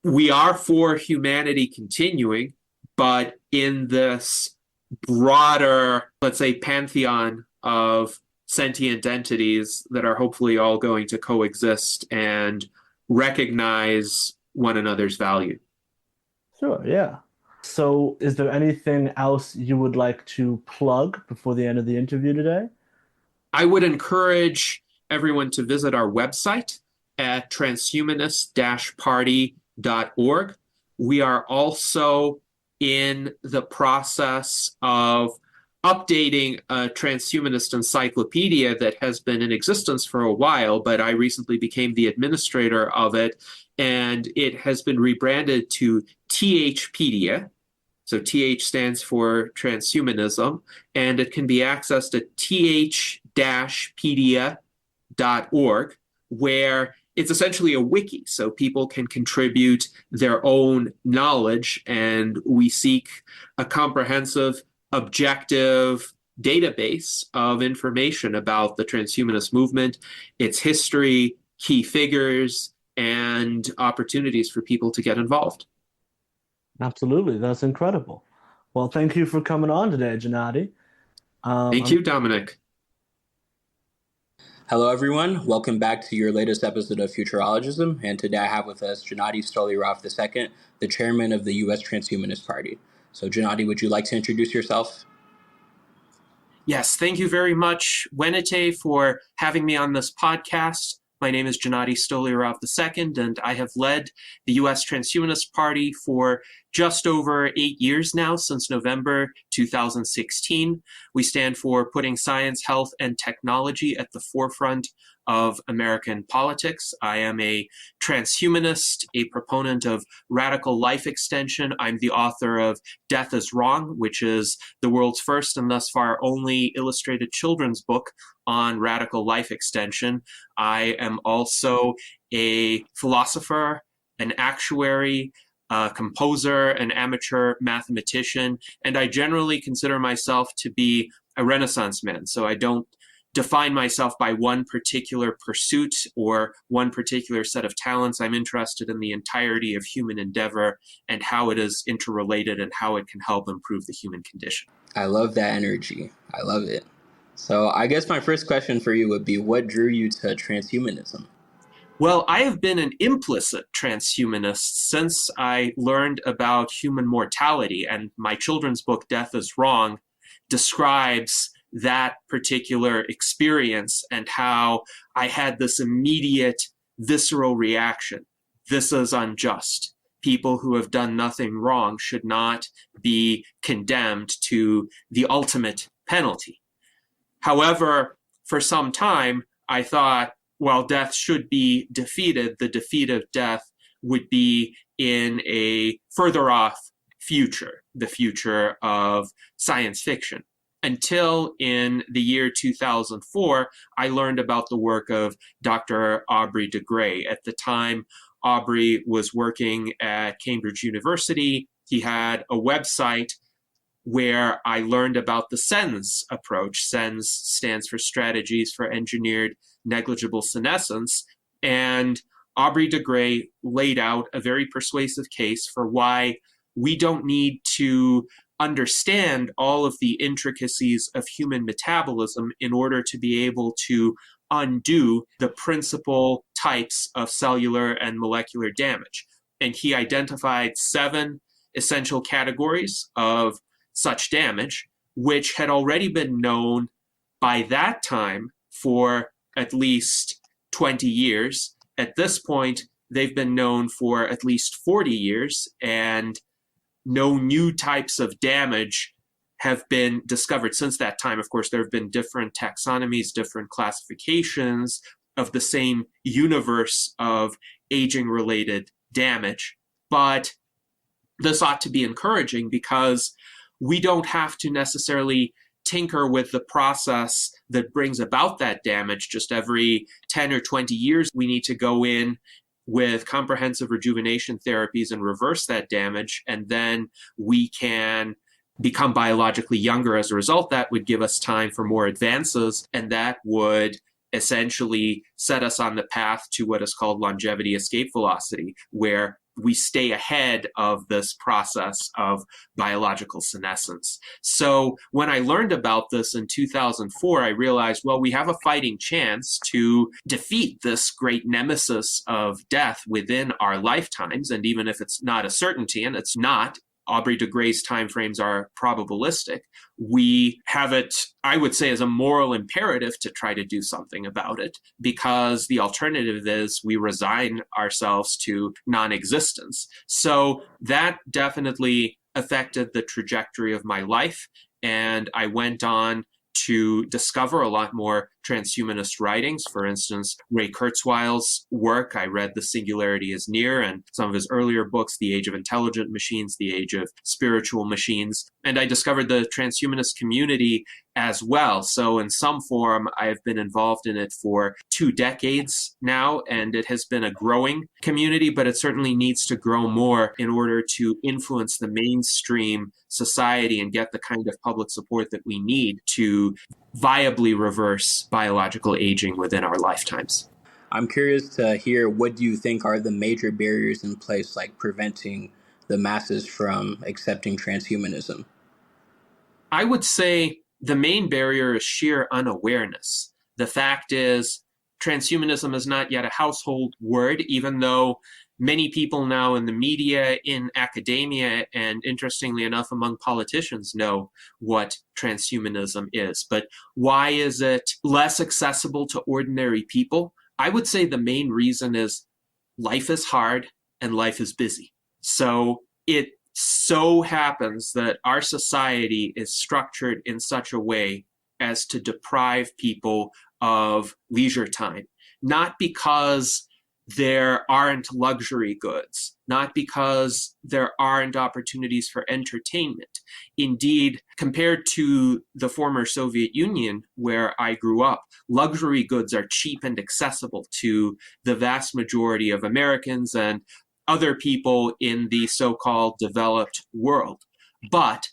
we are for humanity continuing, but in this broader, let's say, pantheon of sentient entities that are hopefully all going to coexist and recognize one another's value. Sure, yeah. So, is there anything else you would like to plug before the end of the interview today? I would encourage everyone to visit our website at transhumanist-party.org. We are also in the process of updating a transhumanist encyclopedia that has been in existence for a while, but I recently became the administrator of it, and it has been rebranded to THpedia. So TH stands for transhumanism, and it can be accessed at th-pedia.org, where it's essentially a wiki, so people can contribute their own knowledge, and we seek a comprehensive, objective database of information about the transhumanist movement, its history, key figures, and opportunities for people to get involved. Absolutely, that's incredible. Well, thank you for coming on today, Gennady. Thank you, Dominic. Hello, everyone. Welcome back to your latest episode of Futurologism. And today I have with us Gennady Stolyarov II, the chairman of the U.S. Transhumanist Party. So, Gennady, would you like to introduce yourself? Yes, thank you very much, Wenitte, for having me on this podcast. My name is Gennady Stolyarov II, and I have led the U.S. Transhumanist Party for just over 8 years now, since November 2016. We stand for putting science, health, and technology at the forefront of American politics. I am a transhumanist, a proponent of radical life extension. I'm the author of Death is Wrong, which is the world's first and thus far only illustrated children's book on radical life extension. I am also a philosopher, an actuary, a composer, an amateur mathematician, and I generally consider myself to be a Renaissance man. So I don't define myself by one particular pursuit or one particular set of talents. I'm interested in the entirety of human endeavor and how it is interrelated and how it can help improve the human condition. I love that energy. I love it. So, I guess my first question for you would be, what drew you to transhumanism? Well, I have been an implicit transhumanist since I learned about human mortality, and my children's book, Death is Wrong, describes that particular experience and how I had this immediate visceral reaction. This is unjust. People who have done nothing wrong should not be condemned to the ultimate penalty. However, for some time, I thought, while death should be defeated, the defeat of death would be in a further off future, the future of science fiction. Until in the year 2004, I learned about the work of Dr. Aubrey de Grey. At the time, Aubrey was working at Cambridge University. He had a website where I learned about the SENS approach. SENS stands for Strategies for Engineered Negligible Senescence. And Aubrey de Grey laid out a very persuasive case for why we don't need to understand all of the intricacies of human metabolism in order to be able to undo the principal types of cellular and molecular damage. And he identified 7 essential categories of such damage, which had already been known by that time for at least 20 years. At this point, they've been known for at least 40 years, and no new types of damage have been discovered since that time. Of course, there have been different taxonomies, different classifications of the same universe of aging-related damage. But this ought to be encouraging because we don't have to necessarily tinker with the process that brings about that damage. Just every 10 or 20 years, we need to go in with comprehensive rejuvenation therapies and reverse that damage, and then we can become biologically younger as a result. That would give us time for more advances, and that would essentially set us on the path to what is called longevity escape velocity, where we stay ahead of this process of biological senescence. So when I learned about this in 2004, I realized, well, we have a fighting chance to defeat this great nemesis of death within our lifetimes. And even if it's not a certainty, and it's not, Aubrey de Grey's timeframes are probabilistic, we have it, I would say, as a moral imperative to try to do something about it, because the alternative is we resign ourselves to non-existence. So that definitely affected the trajectory of my life, and I went on to discover a lot more transhumanist writings. For instance, Ray Kurzweil's work. I read The Singularity is Near, and some of his earlier books, The Age of Intelligent Machines, The Age of Spiritual Machines. And I discovered the transhumanist community as well. So in some form, I've been involved in it for 2 decades now, and it has been a growing community, but it certainly needs to grow more in order to influence the mainstream society and get the kind of public support that we need to viably reverse biological aging within our lifetimes. I'm curious to hear, what do you think are the major barriers in place, like preventing the masses from accepting transhumanism? I would say the main barrier is sheer unawareness. The fact is, transhumanism is not yet a household word, even though many people now in the media, in academia, and interestingly enough, among politicians know what transhumanism is. But why is it less accessible to ordinary people? I would say the main reason is life is hard and life is busy. So it so happens that our society is structured in such a way as to deprive people of leisure time, not because there aren't luxury goods, not because there aren't opportunities for entertainment. Indeed, compared to the former Soviet Union, where I grew up, luxury goods are cheap and accessible to the vast majority of Americans and other people in the so-called developed world. But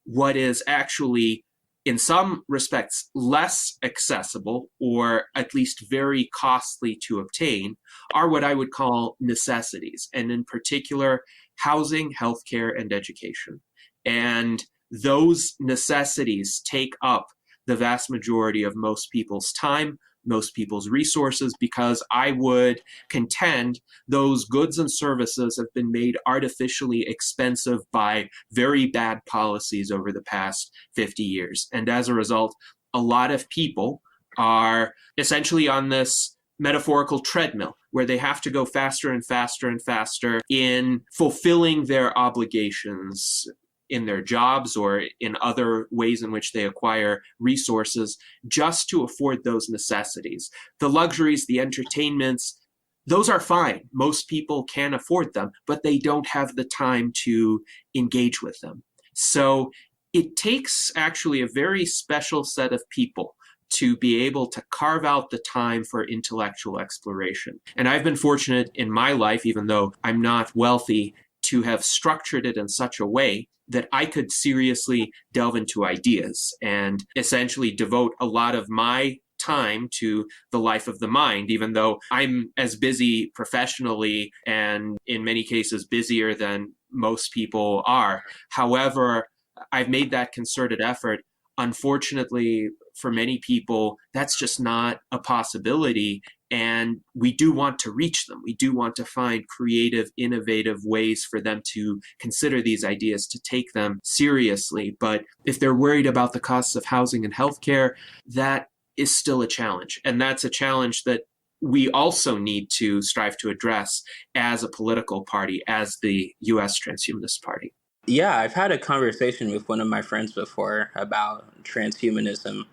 what is actually in some respects less accessible, or at least very costly to obtain, are what I would call necessities, and in particular, housing, healthcare, and education. And those necessities take up the vast majority of most people's time, most people's resources, because I would contend those goods and services have been made artificially expensive by very bad policies over the past 50 years. And as a result, a lot of people are essentially on this metaphorical treadmill where they have to go faster and faster and faster in fulfilling their obligations in their jobs or in other ways in which they acquire resources just to afford those necessities. The luxuries, the entertainments, those are fine. Most people can afford them, but they don't have the time to engage with them. So it takes actually a very special set of people to be able to carve out the time for intellectual exploration. And I've been fortunate in my life, even though I'm not wealthy, to have structured it in such a way that I could seriously delve into ideas and essentially devote a lot of my time to the life of the mind, even though I'm as busy professionally and in many cases busier than most people are. However, I've made that concerted effort. Unfortunately, for many people, that's just not a possibility. And we do want to reach them. We do want to find creative, innovative ways for them to consider these ideas, to take them seriously. But if they're worried about the costs of housing and healthcare, that is still a challenge. And that's a challenge that we also need to strive to address as a political party, as the U.S. Transhumanist Party. Yeah, I've had a conversation with one of my friends before about transhumanism.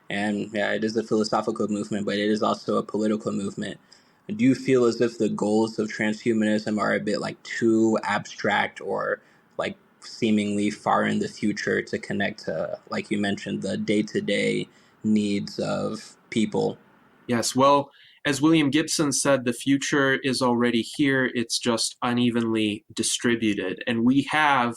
And yeah, it is a philosophical movement, but it is also a political movement. Do you feel as if the goals of transhumanism are a bit like too abstract or like seemingly far in the future to connect to, like you mentioned, the day-to-day needs of people? Yes, well, as William Gibson said, the future is already here. It's just unevenly distributed. And we have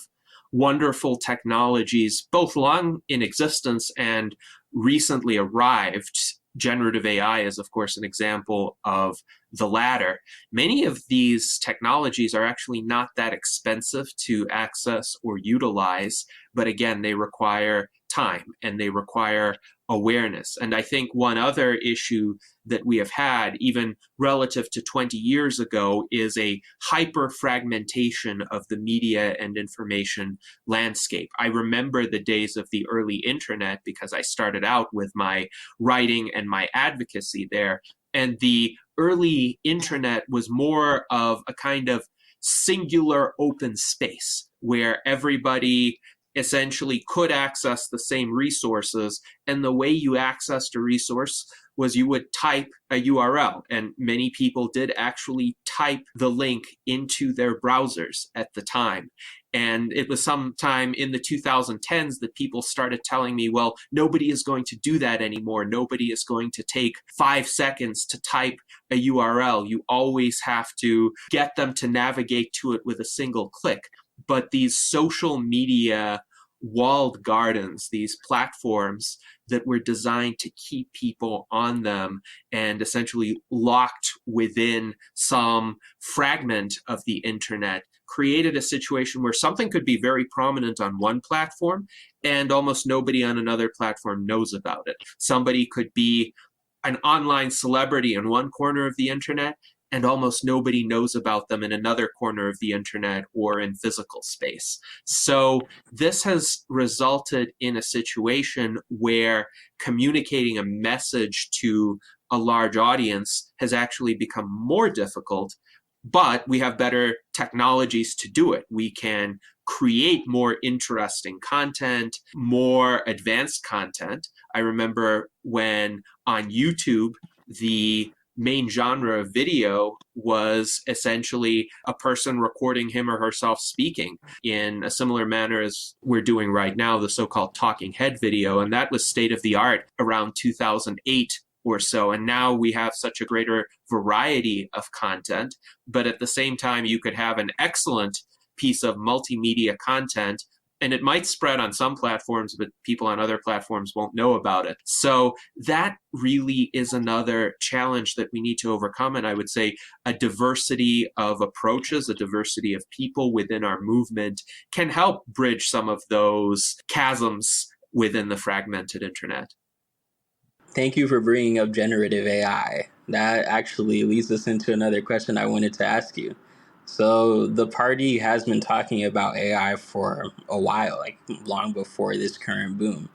wonderful technologies, both long in existence and recently arrived. Generative AI is, of course, an example of the latter. Many of these technologies are actually not that expensive to access or utilize, but again, they require time and they require awareness. And I think one other issue that we have had, even relative to 20 years ago, is a hyper fragmentation of the media and information landscape. I remember the days of the early internet because I started out with my writing and my advocacy there. And the early internet was more of a kind of singular open space where everybody essentially could access the same resources. And the way you accessed a resource was you would type a URL. And many people did actually type the link into their browsers at the time. And it was sometime in the 2010s that people started telling me, well, nobody is going to do that anymore. Nobody is going to take 5 seconds to type a URL. You always have to get them to navigate to it with a single click. But these social media walled gardens, these platforms that were designed to keep people on them and essentially locked within some fragment of the internet, created a situation where something could be very prominent on one platform and almost nobody on another platform knows about it. Somebody could be an online celebrity in one corner of the internet and almost nobody knows about them in another corner of the internet or in physical space. So this has resulted in a situation where communicating a message to a large audience has actually become more difficult, but we have better technologies to do it. We can create more interesting content, more advanced content. I remember when on YouTube, the main genre of video was essentially a person recording him or herself speaking in a similar manner as we're doing right now, the so-called talking head video. And that was state of the art around 2008 or so. And now we have such a greater variety of content, but at the same time, you could have an excellent piece of multimedia content, and it might spread on some platforms, but people on other platforms won't know about it. So that really is another challenge that we need to overcome. And I would say a diversity of approaches, a diversity of people within our movement can help bridge some of those chasms within the fragmented internet. Thank you for bringing up generative AI. That actually leads us into another question I wanted to ask you. So the party has been talking about AI for a while, like long before this current boom.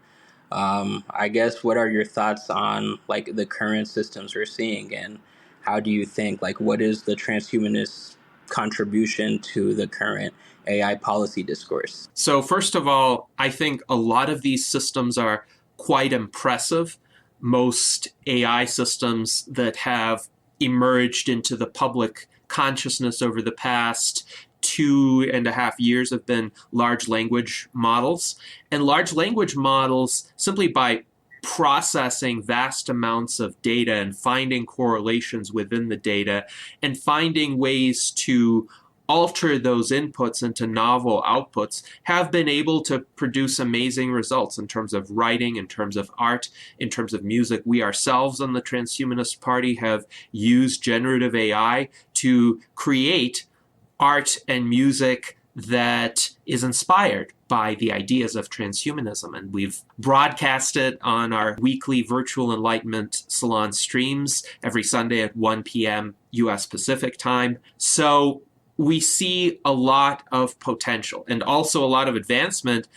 I guess what are your thoughts on like the current systems we're seeing, and how do you think, like, what is the transhumanist contribution to the current AI policy discourse? So first of all, I think a lot of these systems are quite impressive. Most AI systems that have emerged into the public consciousness over the past 2.5 years have been large language models. And large language models, simply by processing vast amounts of data and finding correlations within the data and finding ways to alter those inputs into novel outputs, have been able to produce amazing results in terms of writing, in terms of art, in terms of music. We ourselves on the Transhumanist Party have used generative AI to create art and music that is inspired by the ideas of transhumanism. And we've broadcast it on our weekly virtual enlightenment salon streams every Sunday at 1 p.m. US Pacific time. So we see a lot of potential and also a lot of advancement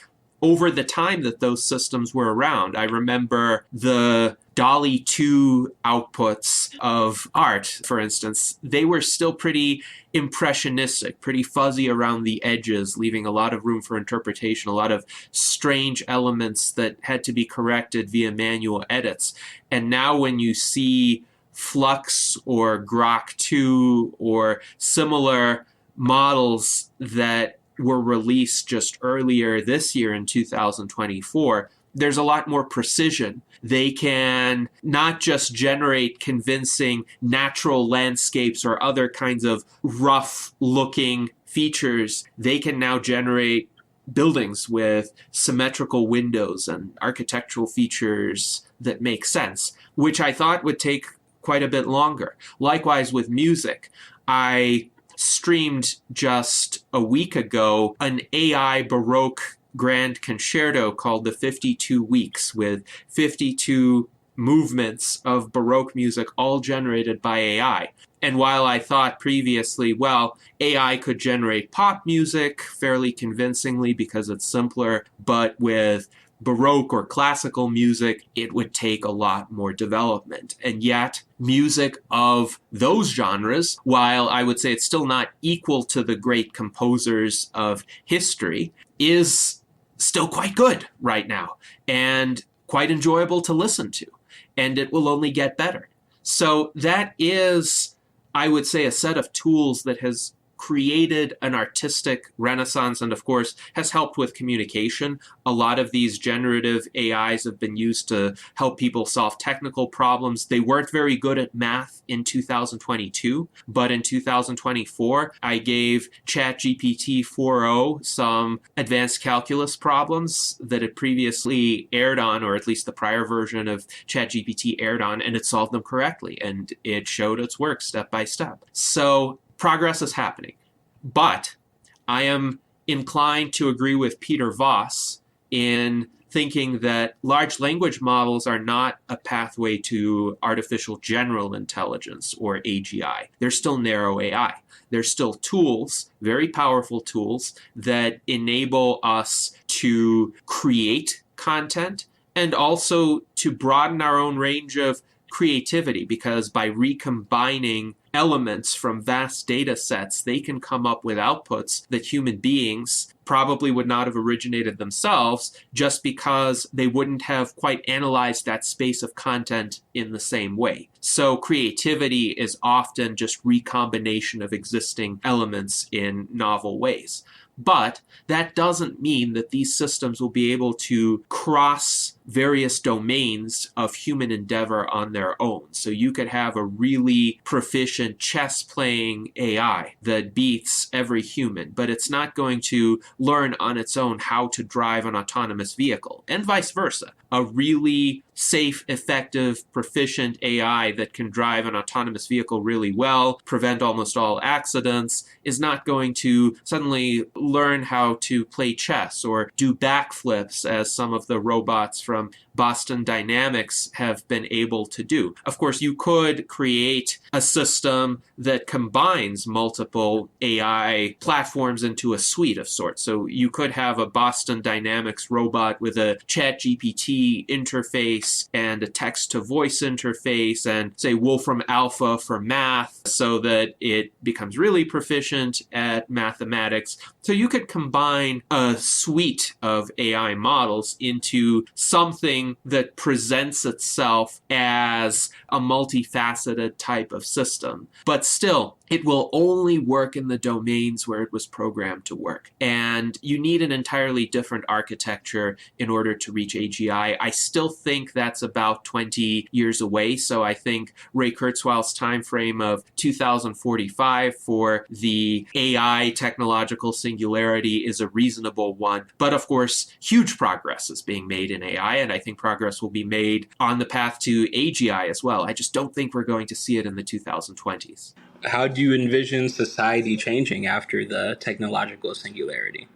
over the time that those systems were around. I remember the DALL-E 2 outputs of art, for instance, they were still pretty impressionistic, pretty fuzzy around the edges, leaving a lot of room for interpretation, a lot of strange elements that had to be corrected via manual edits. And now when you see Flux or Grok 2 or similar models that were released just earlier this year in 2024, there's a lot more precision. They can not just generate convincing natural landscapes or other kinds of rough-looking features. They can now generate buildings with symmetrical windows and architectural features that make sense, which I thought would take quite a bit longer. Likewise with music. I streamed just a week ago an AI Baroque grand concerto called The 52 Weeks, with 52 movements of Baroque music all generated by AI. And while I thought previously, well, AI could generate pop music fairly convincingly because it's simpler, but with Baroque or classical music, it would take a lot more development. And yet, music of those genres, while I would say it's still not equal to the great composers of history, is still quite good right now and quite enjoyable to listen to. And it will only get better. So that is, I would say, a set of tools that has created an artistic renaissance and, of course, has helped with communication. A lot of these generative AIs have been used to help people solve technical problems. They weren't very good at math in 2022, but in 2024, I gave ChatGPT 4.0 some advanced calculus problems that it previously aired on, or at least the prior version of ChatGPT aired on, and it solved them correctly, and it showed its work step by step. So progress is happening, but I am inclined to agree with Peter Voss in thinking that large language models are not a pathway to artificial general intelligence or AGI. They're still narrow AI. They're still tools, very powerful tools, that enable us to create content and also to broaden our own range of creativity, because by recombining elements from vast data sets, they can come up with outputs that human beings probably would not have originated themselves, just because they wouldn't have quite analyzed that space of content in the same way. So creativity is often just recombination of existing elements in novel ways. But that doesn't mean that these systems will be able to cross various domains of human endeavor on their own. So you could have a really proficient chess-playing AI that beats every human, but it's not going to learn on its own how to drive an autonomous vehicle, and vice versa. A really safe, effective, proficient AI that can drive an autonomous vehicle really well, prevent almost all accidents, is not going to suddenly learn how to play chess or do backflips as some of the robots from Boston Dynamics have been able to do. Of course, you could create a system that combines multiple AI platforms into a suite of sorts. So you could have a Boston Dynamics robot with a ChatGPT interface and a text-to-voice interface, and say Wolfram Alpha for math, so that it becomes really proficient at mathematics. So you could combine a suite of AI models into something that presents itself as a multifaceted type of system. But still, it will only work in the domains where it was programmed to work. And you need an entirely different architecture in order to reach AGI. I still think that's about 20 years away. So I think Ray Kurzweil's time frame of 2045 for the AI technological singularity is a reasonable one. But of course, huge progress is being made in AI, and I think progress will be made on the path to AGI as well. I just don't think we're going to see it in the 2020s. How do you envision society changing after the technological singularity?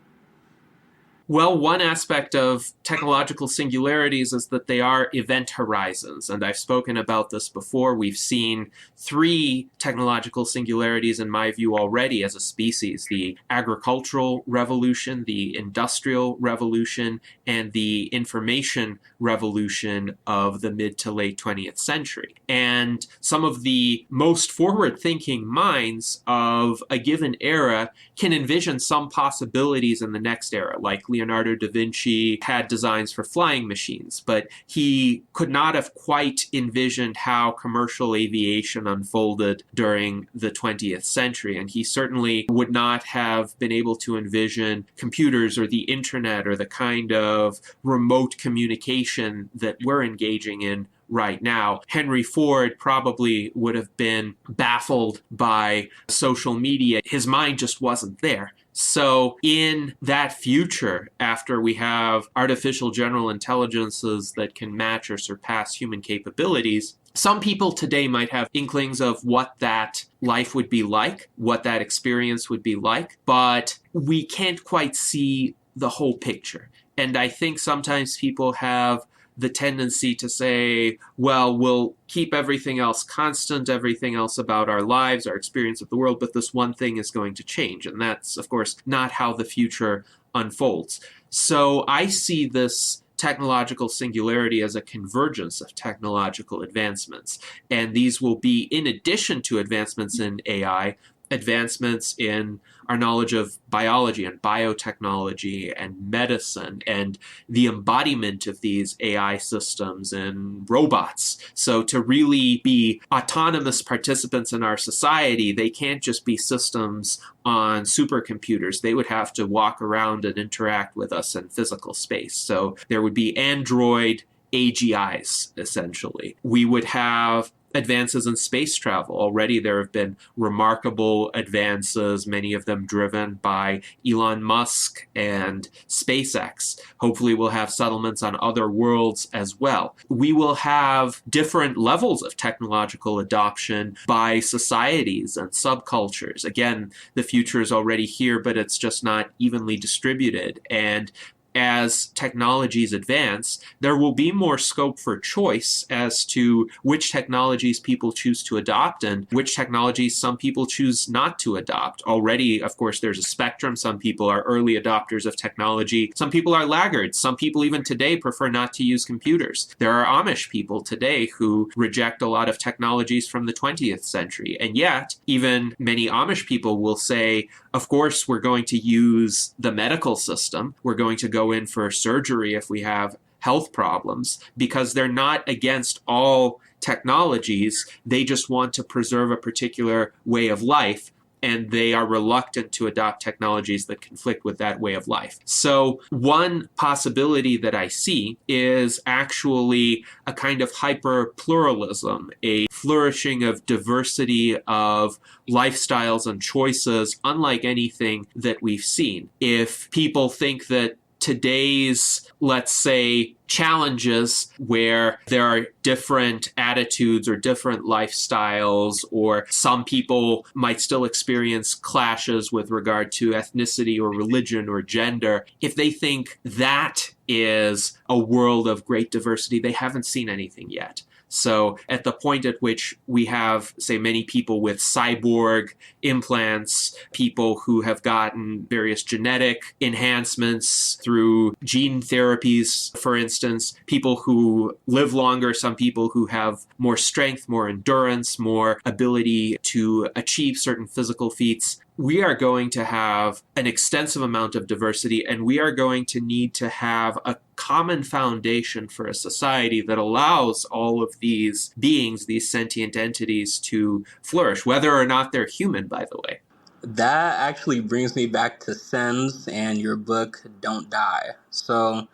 Well, one aspect of technological singularities is that they are event horizons, and I've spoken about this before. We've seen 3 technological singularities, in my view, already as a species: the agricultural revolution, the industrial revolution, and the information revolution of the mid to late 20th century. And some of the most forward-thinking minds of a given era can envision some possibilities in the next era, like Leonardo da Vinci had designs for flying machines, but he could not have quite envisioned how commercial aviation unfolded during the 20th century. And he certainly would not have been able to envision computers or the internet or the kind of remote communication that we're engaging in right now. Henry Ford probably would have been baffled by social media. His mind just wasn't there. So in that future, after we have artificial general intelligences that can match or surpass human capabilities, some people today might have inklings of what that life would be like, what that experience would be like, but we can't quite see the whole picture. And I think sometimes people have the tendency to say, well, we'll keep everything else constant, everything else about our lives, our experience of the world, but this one thing is going to change. And that's, of course, not how the future unfolds. So I see this technological singularity as a convergence of technological advancements. And these will be, in addition to advancements in AI, advancements in our knowledge of biology and biotechnology and medicine and the embodiment of these AI systems and robots. So to really be autonomous participants in our society, they can't just be systems on supercomputers. They would have to walk around and interact with us in physical space. So there would be Android AGIs, essentially. We would have advances in space travel. Already there have been remarkable advances, many of them driven by Elon Musk and SpaceX. Hopefully we'll have settlements on other worlds as well. We will have different levels of technological adoption by societies and subcultures. Again, the future is already here, but it's just not evenly distributed. And as technologies advance, there will be more scope for choice as to which technologies people choose to adopt and which technologies some people choose not to adopt. Already, of course, there's a spectrum. Some people are early adopters of technology. Some people are laggards. Some people even today prefer not to use computers. There are Amish people today who reject a lot of technologies from the 20th century. And yet, even many Amish people will say, of course, we're going to use the medical system. We're going to go in for surgery if we have health problems, because they're not against all technologies. They just want to preserve a particular way of life, and they are reluctant to adopt technologies that conflict with that way of life. So one possibility that I see is actually a kind of hyper-pluralism, a flourishing of diversity of lifestyles and choices, unlike anything that we've seen. If people think that today's, let's say, challenges where there are different attitudes or different lifestyles, or some people might still experience clashes with regard to ethnicity or religion or gender, if they think that is a world of great diversity, they haven't seen anything yet. So at the point at which we have, say, many people with cyborg implants, people who have gotten various genetic enhancements through gene therapies, for instance, people who live longer, some people who have more strength, more endurance, more ability to achieve certain physical feats, we are going to have an extensive amount of diversity, and we are going to need to have a common foundation for a society that allows all of these beings, these sentient entities, to flourish, whether or not they're human, by the way. That actually brings me back to Sens and your book, Don't Die. So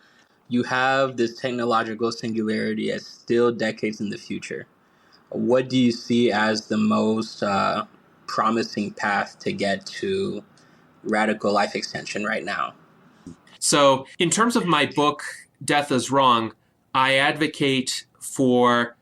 you have this technological singularity as still decades in the future. What do you see as the most promising path to get to radical life extension right now? So in terms of my book, Death is Wrong, I advocate for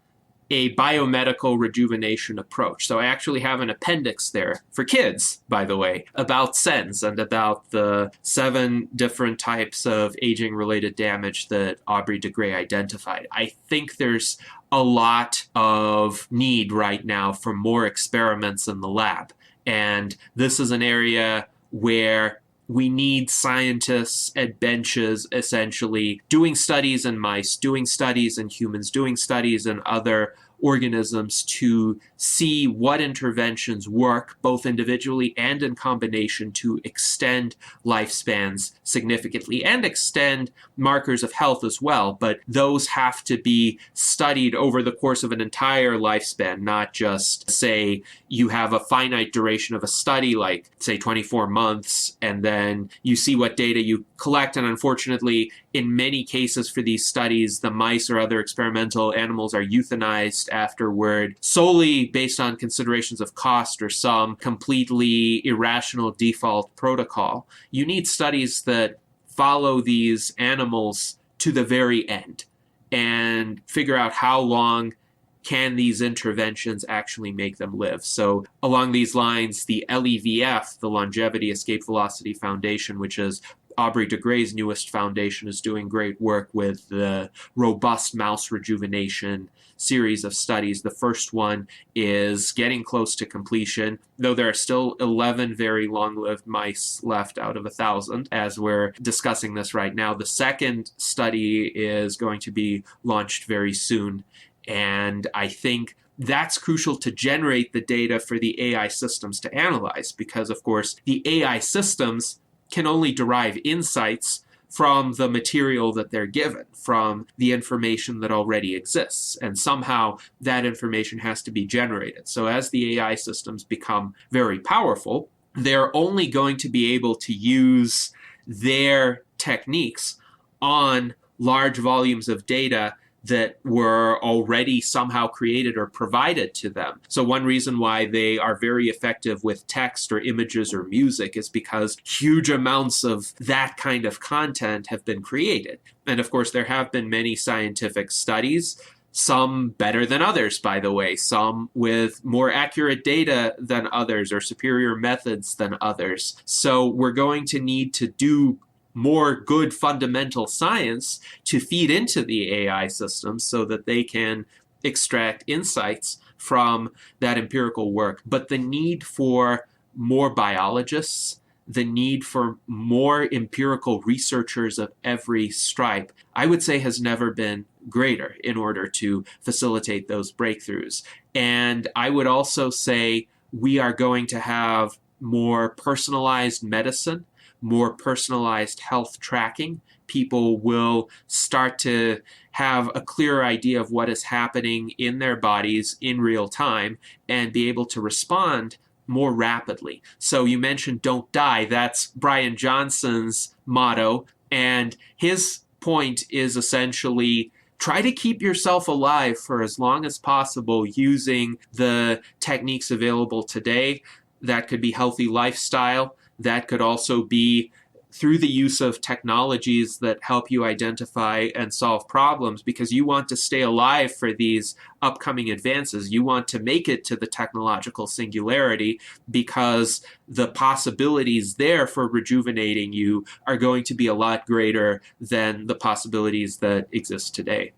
a biomedical rejuvenation approach. So I actually have an appendix there for kids, by the way, about SENS and about the 7 different types of aging-related damage that Aubrey de Grey identified. I think there's a lot of need right now for more experiments in the lab. And this is an area where we need scientists at benches, essentially, doing studies in mice, doing studies in humans, doing studies in other organisms to see what interventions work, both individually and in combination, to extend lifespans significantly and extend markers of health as well. But those have to be studied over the course of an entire lifespan, not just, say, you have a finite duration of a study, like, say, 24 months, and then you see what data you collect. And unfortunately, in many cases for these studies, the mice or other experimental animals are euthanized afterward, solely based on considerations of cost or some completely irrational default protocol. You need studies that follow these animals to the very end and figure out how long can these interventions actually make them live. So along these lines, the LEVF, the Longevity Escape Velocity Foundation, which is Aubrey de Grey's newest foundation, is doing great work with the robust mouse rejuvenation series of studies. The first one is getting close to completion, though there are still 11 very long-lived mice left out of 1,000 as we're discussing this right now. The second study is going to be launched very soon, and I think that's crucial to generate the data for the AI systems to analyze, because, of course, the AI systems can only derive insights from the material that they're given, from the information that already exists. And somehow that information has to be generated. So as the AI systems become very powerful, they're only going to be able to use their techniques on large volumes of data that were already somehow created or provided to them. So one reason why they are very effective with text or images or music is because huge amounts of that kind of content have been created. And of course, there have been many scientific studies, some better than others, by the way, some with more accurate data than others or superior methods than others. So we're going to need to do more good fundamental science to feed into the AI systems so that they can extract insights from that empirical work. But the need for more biologists, the need for more empirical researchers of every stripe, I would say has never been greater in order to facilitate those breakthroughs. And I would also say we are going to have more personalized medicine, more personalized health tracking. People will start to have a clearer idea of what is happening in their bodies in real time and be able to respond more rapidly. So you mentioned don't die. That's Brian Johnson's motto. And his point is essentially try to keep yourself alive for as long as possible using the techniques available today. That could be healthy lifestyle. That could also be through the use of technologies that help you identify and solve problems, because you want to stay alive for these upcoming advances. You want to make it to the technological singularity because the possibilities there for rejuvenating you are going to be a lot greater than the possibilities that exist today.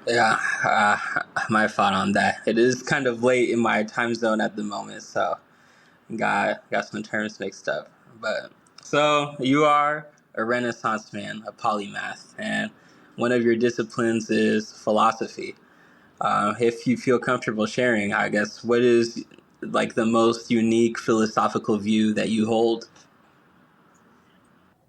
Yeah, my thought on that. It is kind of late in my time zone at the moment, so got some terms mixed up. But so you are a Renaissance man, a polymath, and one of your disciplines is philosophy. If you feel comfortable sharing, I guess, what is like the most unique philosophical view that you hold?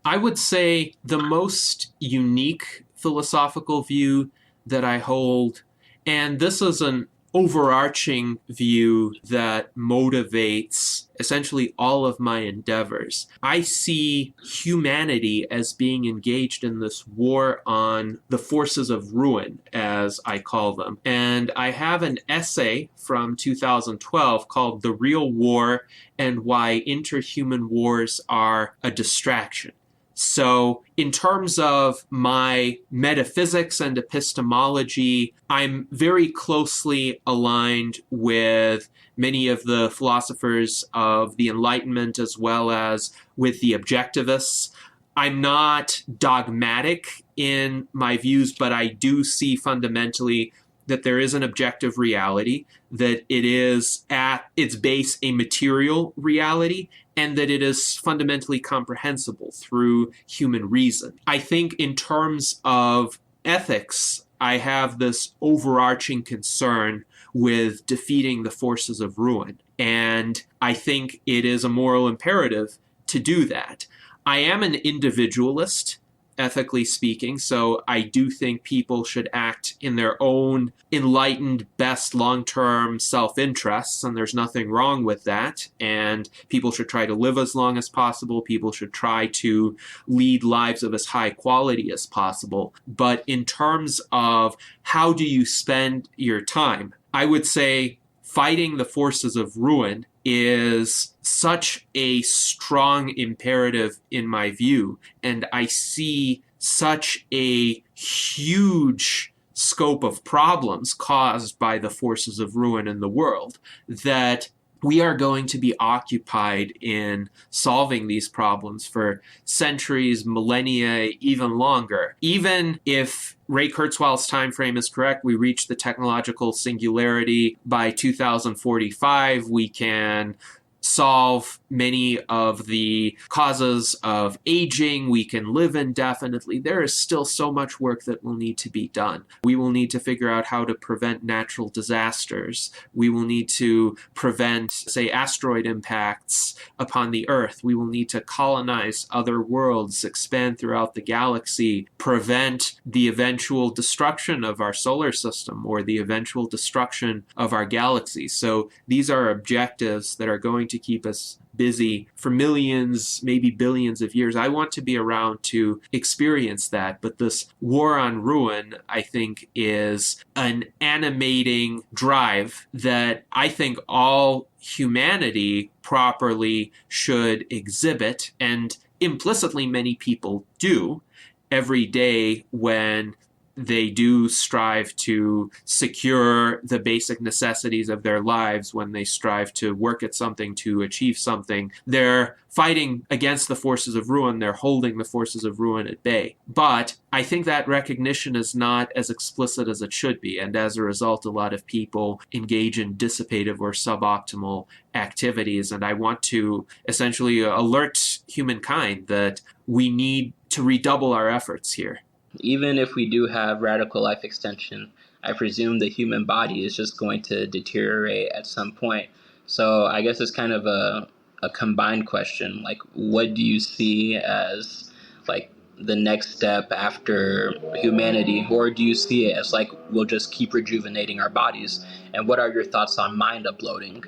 I would say the most unique philosophical view that I hold, and this is an overarching view that motivates essentially all of my endeavors. I see humanity as being engaged in this war on the forces of ruin, as I call them. And I have an essay from 2012 called The Real War and Why Interhuman Wars Are a Distraction. So in terms of my metaphysics and epistemology, I'm very closely aligned with many of the philosophers of the Enlightenment as well as with the objectivists. I'm not dogmatic in my views, but I do see fundamentally that there is an objective reality, that it is at its base a material reality, and that it is fundamentally comprehensible through human reason. I think in terms of ethics, I have this overarching concern with defeating the forces of ruin. And I think it is a moral imperative to do that. I am an individualist, ethically speaking, so I do think people should act in their own enlightened, best long-term self-interests, and there's nothing wrong with that. And people should try to live as long as possible. People should try to lead lives of as high quality as possible. But in terms of how do you spend your time, I would say fighting the forces of ruin is such a strong imperative in my view, and I see such a huge scope of problems caused by the forces of ruin in the world that we are going to be occupied in solving these problems for centuries, millennia, even longer. Even if Ray Kurzweil's time frame is correct, we reach the technological singularity by 2045. We can solve many of the causes of aging. We can live indefinitely. There is still so much work that will need to be done. We will need to figure out how to prevent natural disasters. We will need to prevent, say, asteroid impacts upon the Earth. We will need to colonize other worlds, expand throughout the galaxy, prevent the eventual destruction of our solar system or the eventual destruction of our galaxy. So these are objectives that are going to keep us busy for millions, maybe billions of years. I want to be around to experience that. But this war on ruin, I think, is an animating drive that I think all humanity properly should exhibit. And implicitly, many people do every day when they do strive to secure the basic necessities of their lives when they strive to work at something, to achieve something. They're fighting against the forces of ruin. They're holding the forces of ruin at bay. But I think that recognition is not as explicit as it should be. And as a result, a lot of people engage in dissipative or suboptimal activities. And I want to essentially alert humankind that we need to redouble our efforts here. Even if we do have radical life extension, I presume the human body is just going to deteriorate at some point. So I guess it's kind of a combined question. Like, what do you see as like the next step after humanity? Or do you see it as like, we'll just keep rejuvenating our bodies? And what are your thoughts on mind uploading?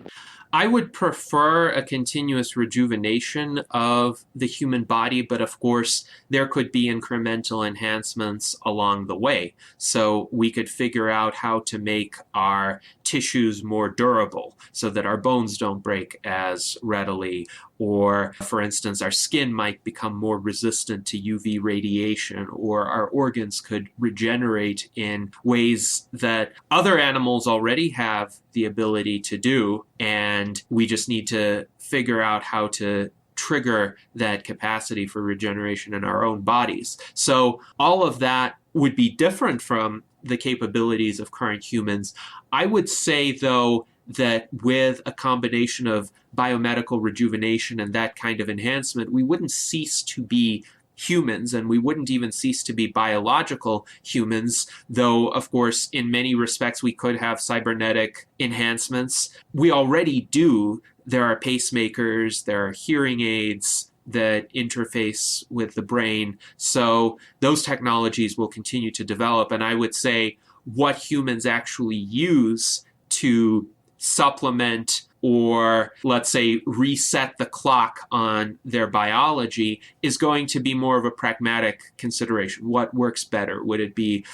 I would prefer a continuous rejuvenation of the human body, but of course, there could be incremental enhancements along the way. So we could figure out how to make our tissues more durable so that our bones don't break as readily. Or, for instance, our skin might become more resistant to UV radiation, or our organs could regenerate in ways that other animals already have the ability to do, and we just need to figure out how to trigger that capacity for regeneration in our own bodies. So all of that would be different from the capabilities of current humans. I would say, though, that with a combination of biomedical rejuvenation and that kind of enhancement, we wouldn't cease to be humans, and we wouldn't even cease to be biological humans, though, of course, in many respects, we could have cybernetic enhancements. We already do. There are pacemakers, there are hearing aids that interface with the brain. So those technologies will continue to develop. And I would say what humans actually use to supplement or, let's say, reset the clock on their biology is going to be more of a pragmatic consideration. What works better? Would it be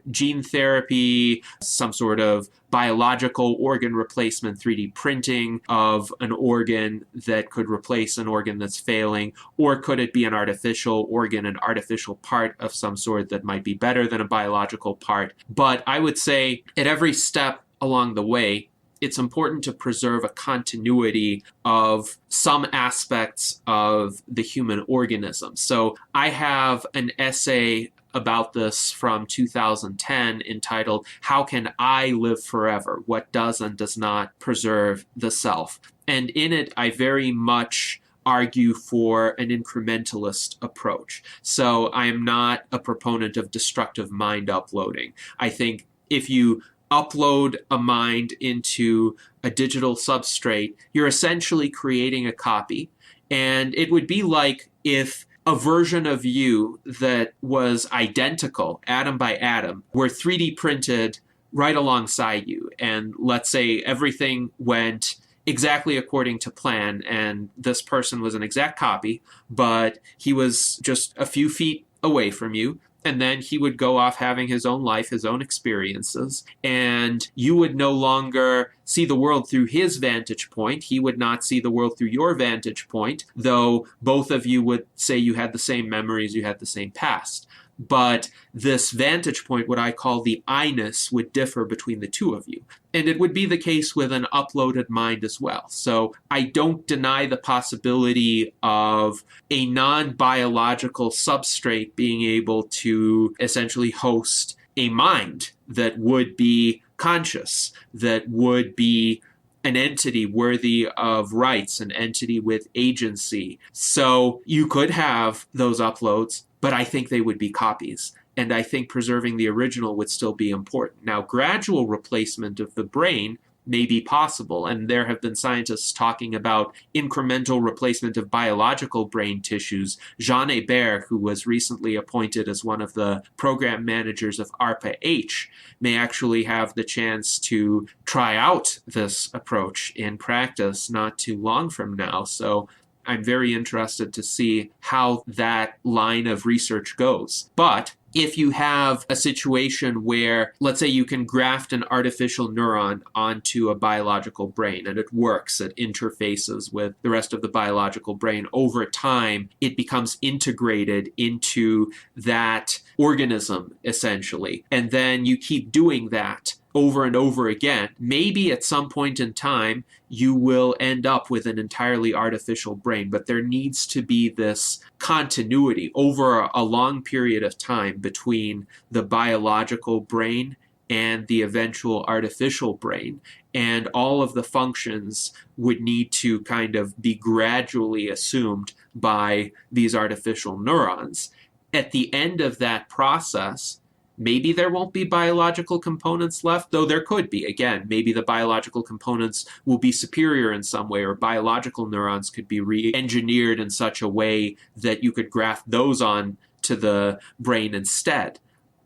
gene therapy, some sort of biological organ replacement, 3D printing of an organ that could replace an organ that's failing? Or could it be an artificial organ, an artificial part of some sort that might be better than a biological part? But I would say at every step along the way, it's important to preserve a continuity of some aspects of the human organism. So I have an essay about this from 2010 entitled, "How Can I Live Forever? What Does and Does Not Preserve the Self?" And in it, I very much argue for an incrementalist approach. So I am not a proponent of destructive mind uploading. I think if you upload a mind into a digital substrate, you're essentially creating a copy. And it would be like if a version of you that was identical, atom by atom, were 3D printed right alongside you. And let's say everything went exactly according to plan, and this person was an exact copy, but he was just a few feet away from you. And then he would go off having his own life, his own experiences, and you would no longer see the world through his vantage point. He would not see the world through your vantage point, though both of you would say you had the same memories, you had the same past. But this vantage point, what I call the I-ness, would differ between the two of you. And it would be the case with an uploaded mind as well. So I don't deny the possibility of a non-biological substrate being able to essentially host a mind that would be conscious, that would be an entity worthy of rights, an entity with agency. So you could have those uploads, but I think they would be copies. And I think preserving the original would still be important. Now, gradual replacement of the brain may be possible, and there have been scientists talking about incremental replacement of biological brain tissues. Jean Hébert, who was recently appointed as one of the program managers of ARPA-H, may actually have the chance to try out this approach in practice not too long from now. So I'm very interested to see how that line of research goes. But if you have a situation where, let's say, you can graft an artificial neuron onto a biological brain and it works, it interfaces with the rest of the biological brain, over time, it becomes integrated into that organism, essentially. And then you keep doing that over and over again. Maybe at some point in time, you will end up with an entirely artificial brain, but there needs to be this continuity over a long period of time between the biological brain and the eventual artificial brain. And all of the functions would need to kind of be gradually assumed by these artificial neurons. At the end of that process, maybe there won't be biological components left, though there could be. Again, maybe the biological components will be superior in some way, or biological neurons could be re-engineered in such a way that you could graft those on to the brain instead.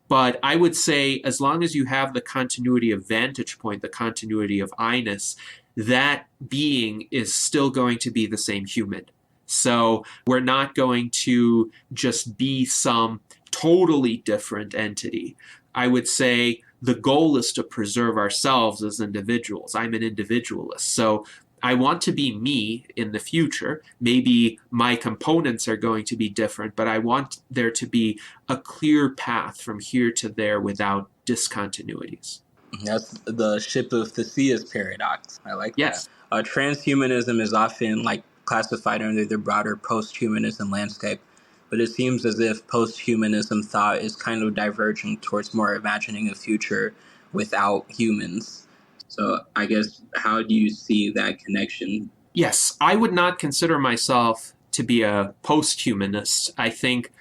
But I would say as long as you have the continuity of vantage point, the continuity of I-ness, that being is still going to be the same human. So we're not going to just be some totally different entity. I would say the goal is to preserve ourselves as individuals. I'm an individualist. So I want to be me in the future. Maybe my components are going to be different, but I want there to be a clear path from here to there without discontinuities. That's the ship of Theseus paradox. I like Yes. that. Transhumanism is often classified under the broader post-humanism landscape, but it seems as if post-humanism thought is kind of diverging towards more imagining a future without humans. So I guess, how do you see that connection? Yes, I would not consider myself to be a post-humanist. I think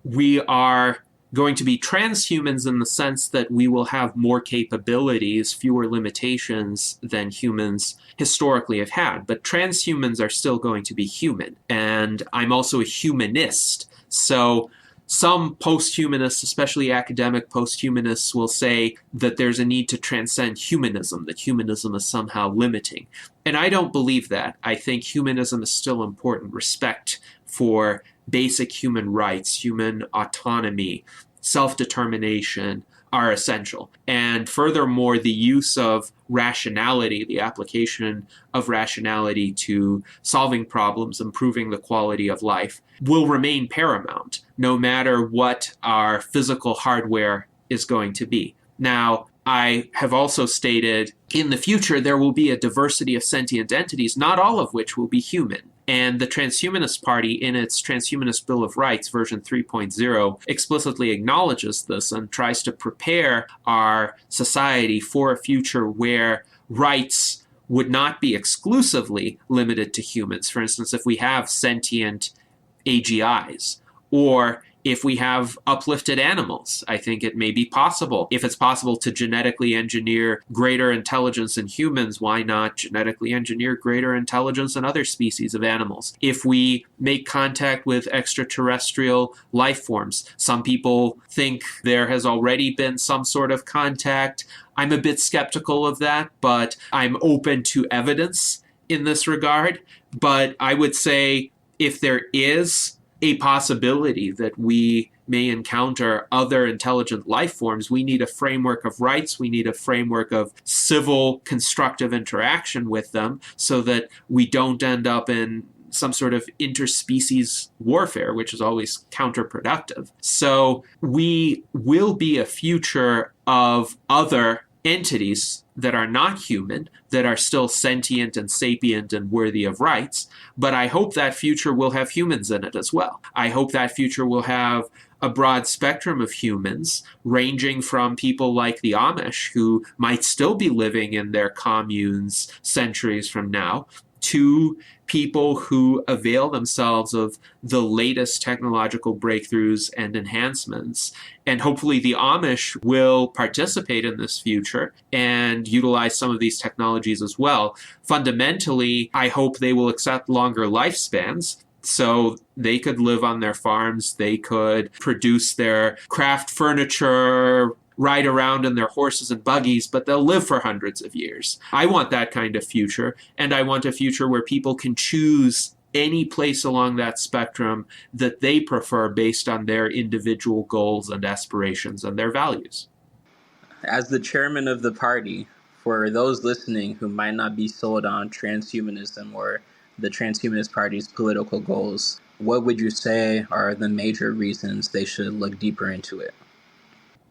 we are going to be transhumans in the sense that we will have more capabilities, fewer limitations than humans historically have had. But transhumans are still going to be human. And I'm also a humanist. So some post-humanists, especially academic post-humanists, will say that there's a need to transcend humanism, that humanism is somehow limiting. And I don't believe that. I think humanism is still important. Respect for basic human rights, human autonomy, self-determination are essential. And furthermore, the use of rationality, the application of rationality to solving problems, improving the quality of life, will remain paramount, no matter what our physical hardware is going to be. Now, I have also stated in the future there will be a diversity of sentient entities, not all of which will be human. And the Transhumanist Party, in its Transhumanist Bill of Rights, version 3.0, explicitly acknowledges this and tries to prepare our society for a future where rights would not be exclusively limited to humans. For instance, if we have sentient AGIs, or if we have uplifted animals, I think it may be possible. If it's possible to genetically engineer greater intelligence in humans, why not genetically engineer greater intelligence in other species of animals? If we make contact with extraterrestrial life forms, some people think there has already been some sort of contact. I'm a bit skeptical of that, but I'm open to evidence in this regard. But I would say if there is a possibility that we may encounter other intelligent life forms, we need a framework of rights, we need a framework of civil constructive interaction with them so that we don't end up in some sort of interspecies warfare, which is always counterproductive. So we will be a future of other entities that are not human, that are still sentient and sapient and worthy of rights, but I hope that future will have humans in it as well. I hope that future will have a broad spectrum of humans, ranging from people like the Amish, who might still be living in their communes centuries from now, to people who avail themselves of the latest technological breakthroughs and enhancements. And hopefully the Amish will participate in this future and utilize some of these technologies as well. Fundamentally, I hope they will accept longer lifespans, so they could live on their farms, they could produce their craft furniture, ride around in their horses and buggies, but they'll live for hundreds of years. I want that kind of future, and I want a future where people can choose any place along that spectrum that they prefer based on their individual goals and aspirations and their values. As the chairman of the party, for those listening who might not be sold on transhumanism or the Transhumanist Party's political goals, what would you say are the major reasons they should look deeper into it?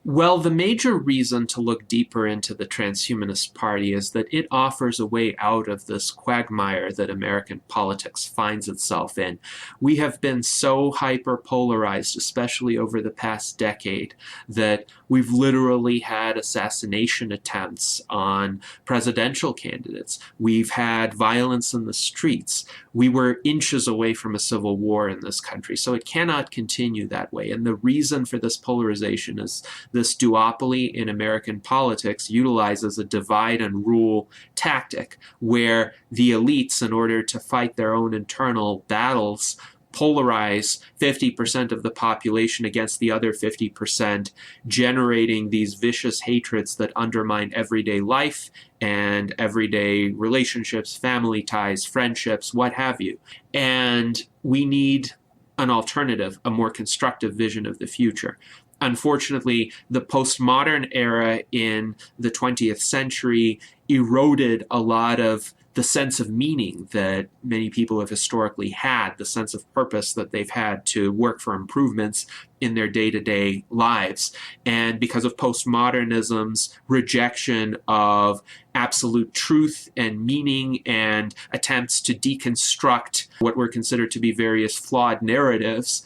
Well, the major reason to look deeper into the Transhumanist Party is that it offers a way out of this quagmire that American politics finds itself in. We have been so hyper-polarized, especially over the past decade, that we've literally had assassination attempts on presidential candidates. We've had violence in the streets. We were inches away from a civil war in this country, so it cannot continue that way. And the reason for this polarization is this duopoly in American politics utilizes a divide and rule tactic where the elites, in order to fight their own internal battles, polarize 50% of the population against the other 50%, generating these vicious hatreds that undermine everyday life and everyday relationships, family ties, friendships, what have you. And we need an alternative, a more constructive vision of the future. Unfortunately, the postmodern era in the 20th century eroded a lot of the sense of meaning that many people have historically had, the sense of purpose that they've had to work for improvements in their day-to-day lives. And because of postmodernism's rejection of absolute truth and meaning and attempts to deconstruct what were considered to be various flawed narratives,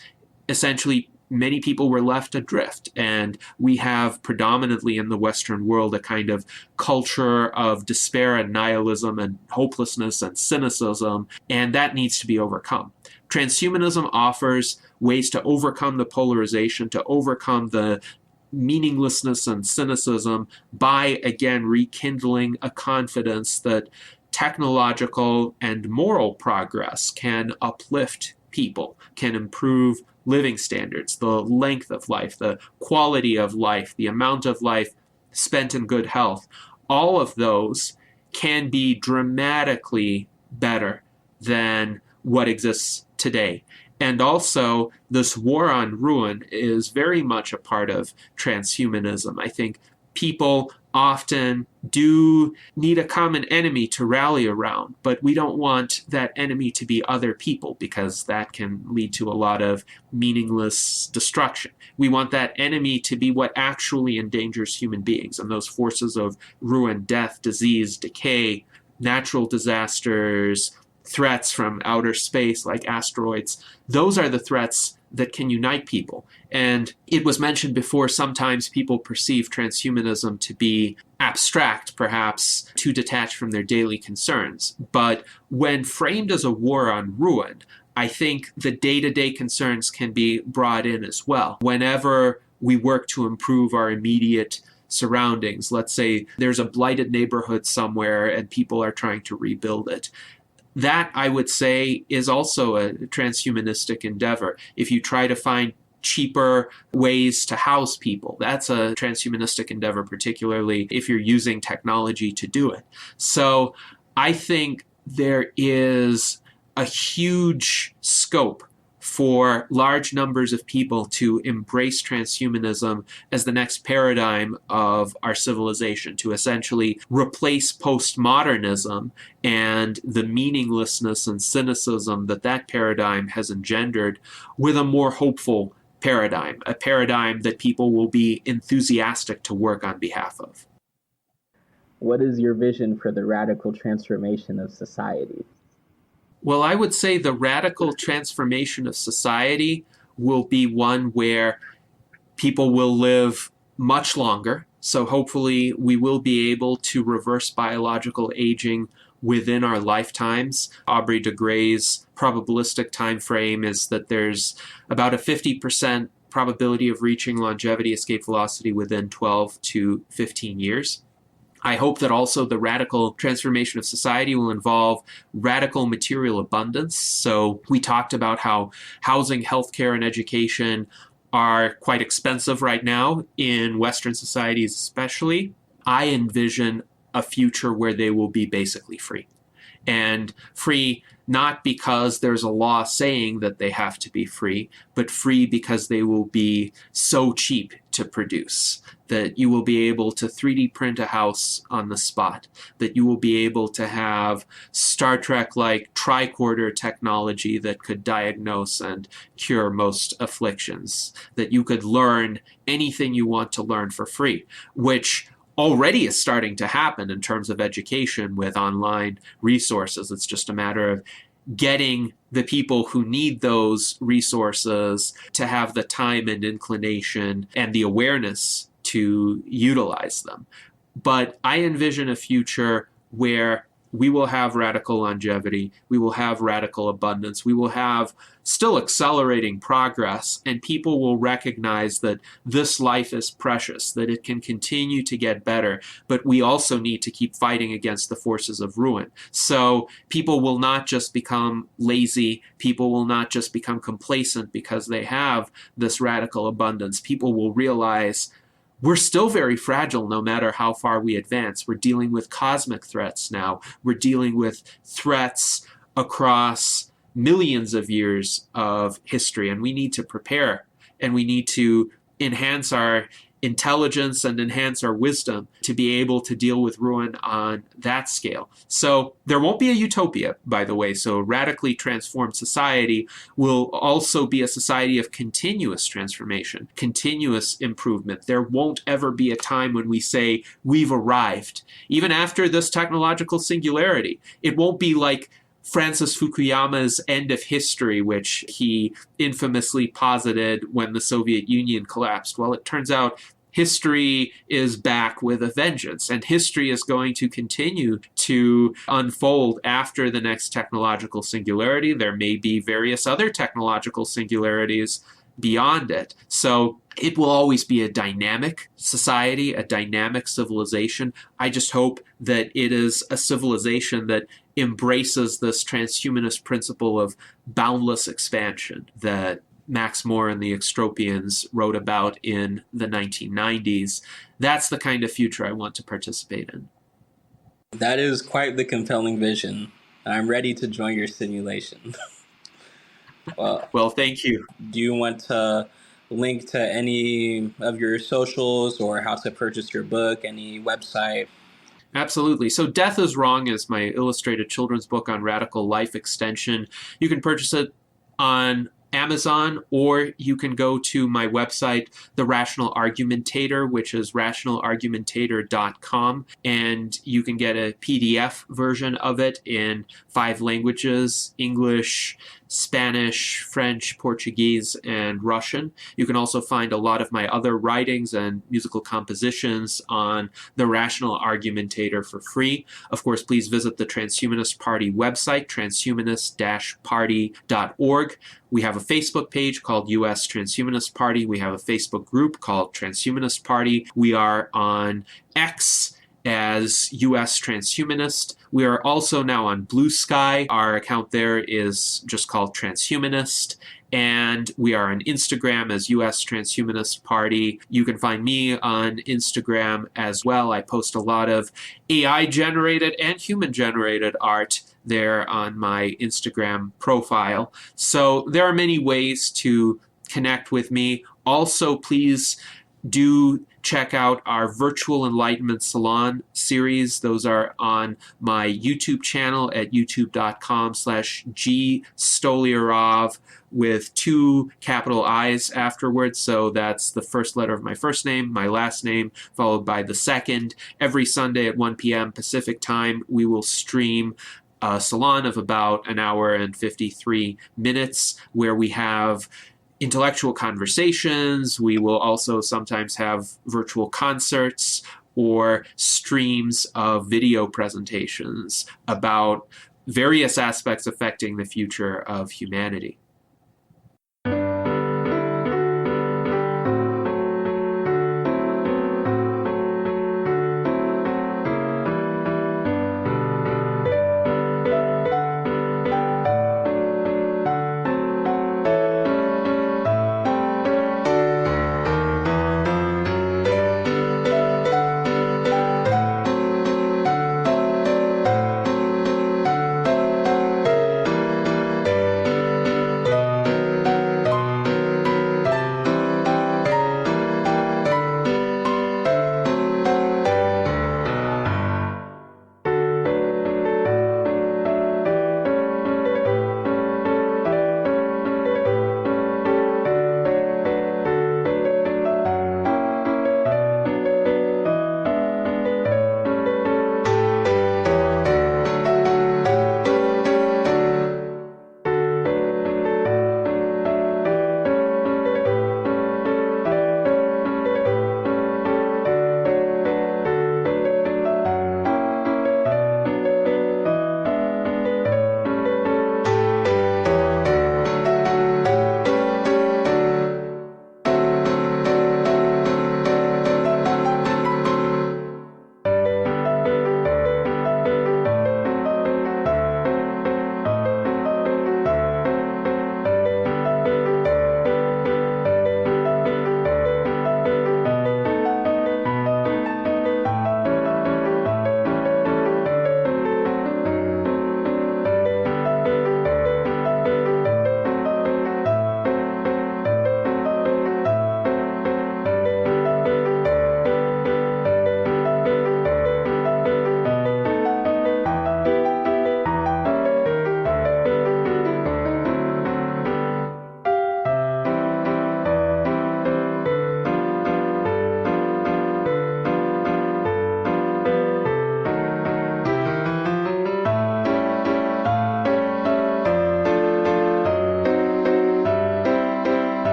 essentially many people were left adrift. And we have predominantly in the Western world a kind of culture of despair and nihilism and hopelessness and cynicism, and that needs to be overcome. Transhumanism offers ways to overcome the polarization, to overcome the meaninglessness and cynicism by, again, rekindling a confidence that technological and moral progress can uplift people, can improve living standards, the length of life, the quality of life, the amount of life spent in good health. All of those can be dramatically better than what exists today. And also, this war on ruin is very much a part of transhumanism. I think people often do need a common enemy to rally around, but we don't want that enemy to be other people because that can lead to a lot of meaningless destruction. We want that enemy to be what actually endangers human beings, and those forces of ruin, death, disease, decay, natural disasters, threats from outer space like asteroids. Those are the threats that can unite people. And it was mentioned before, sometimes people perceive transhumanism to be abstract, perhaps too detached from their daily concerns. But when framed as a war on ruin, I think the day-to-day concerns can be brought in as well. Whenever we work to improve our immediate surroundings, let's say there's a blighted neighborhood somewhere and people are trying to rebuild it, that, I would say, is also a transhumanistic endeavor. If you try to find cheaper ways to house people, that's a transhumanistic endeavor, particularly if you're using technology to do it. So I think there is a huge scope for large numbers of people to embrace transhumanism as the next paradigm of our civilization, to essentially replace postmodernism and the meaninglessness and cynicism that that paradigm has engendered with a more hopeful paradigm, a paradigm that people will be enthusiastic to work on behalf of. What is your vision for the radical transformation of society? Well, I would say the radical transformation of society will be one where people will live much longer. So hopefully we will be able to reverse biological aging within our lifetimes. Aubrey de Grey's probabilistic time frame is that there's about a 50% probability of reaching longevity escape velocity within 12 to 15 years. I hope that also the radical transformation of society will involve radical material abundance. So we talked about how housing, healthcare, and education are quite expensive right now in Western societies especially. I envision a future where they will be basically free. And free not because there's a law saying that they have to be free, but free because they will be so cheap to produce, that you will be able to 3D print a house on the spot, that you will be able to have Star Trek-like tricorder technology that could diagnose and cure most afflictions, that you could learn anything you want to learn for free, which already is starting to happen in terms of education with online resources. It's just a matter of getting the people who need those resources to have the time and inclination and the awareness to utilize them. But I envision a future where we will have radical longevity, we will have radical abundance, we will have still accelerating progress, and people will recognize that this life is precious, that it can continue to get better, but we also need to keep fighting against the forces of ruin. So people will not just become lazy, people will not just become complacent because they have this radical abundance. People will realize we're still very fragile no matter how far we advance. We're dealing with cosmic threats now. We're dealing with threats across millions of years of history, and we need to prepare, and we need to enhance our intelligence and enhance our wisdom to be able to deal with ruin on that scale. So there won't be a utopia, by the way. So radically transformed society will also be a society of continuous transformation, continuous improvement. There won't ever be a time when we say we've arrived. Even after this technological singularity, it won't be like Francis Fukuyama's End of History, which he infamously posited when the Soviet Union collapsed. Well, it turns out history is back with a vengeance, and history is going to continue to unfold after the next technological singularity. There may be various other technological singularities beyond it. So it will always be a dynamic society, a dynamic civilization. I just hope that it is a civilization that embraces this transhumanist principle of boundless expansion that Max Moore and the Extropians wrote about in the 1990s. That's the kind of future I want to participate in. That is quite the compelling vision. I'm ready to join your simulation. Well, thank you. Do you want to link to any of your socials or how to purchase your book, any website? Absolutely. So Death is Wrong is my illustrated children's book on radical life extension. You can purchase it on Amazon, or you can go to my website, The Rational Argumentator, which is rationalargumentator.com, and you can get a PDF version of it in 5 languages: English, Spanish, French, Portuguese, and Russian. You can also find a lot of my other writings and musical compositions on The Rational Argumentator for free. Of course, please visit the Transhumanist Party website, transhumanist-party.org. We have a Facebook page called US Transhumanist Party. We have a Facebook group called Transhumanist Party. We are on X as US Transhumanist. We are also now on Blue Sky. Our account there is just called Transhumanist. And we are on Instagram as US Transhumanist Party. You can find me on Instagram as well. I post a lot of AI-generated and human-generated art there on my Instagram profile. So there are many ways to connect with me. Also, please do check out our Virtual Enlightenment Salon series. Those are on my YouTube channel at youtube.com/gstolyarov with 2 capital I's afterwards. So that's the first letter of my first name, my last name, followed by the second. Every Sunday at 1 p.m. Pacific time, we will stream a salon of about an hour and 53 minutes where we have intellectual conversations. We will also sometimes have virtual concerts or streams of video presentations about various aspects affecting the future of humanity.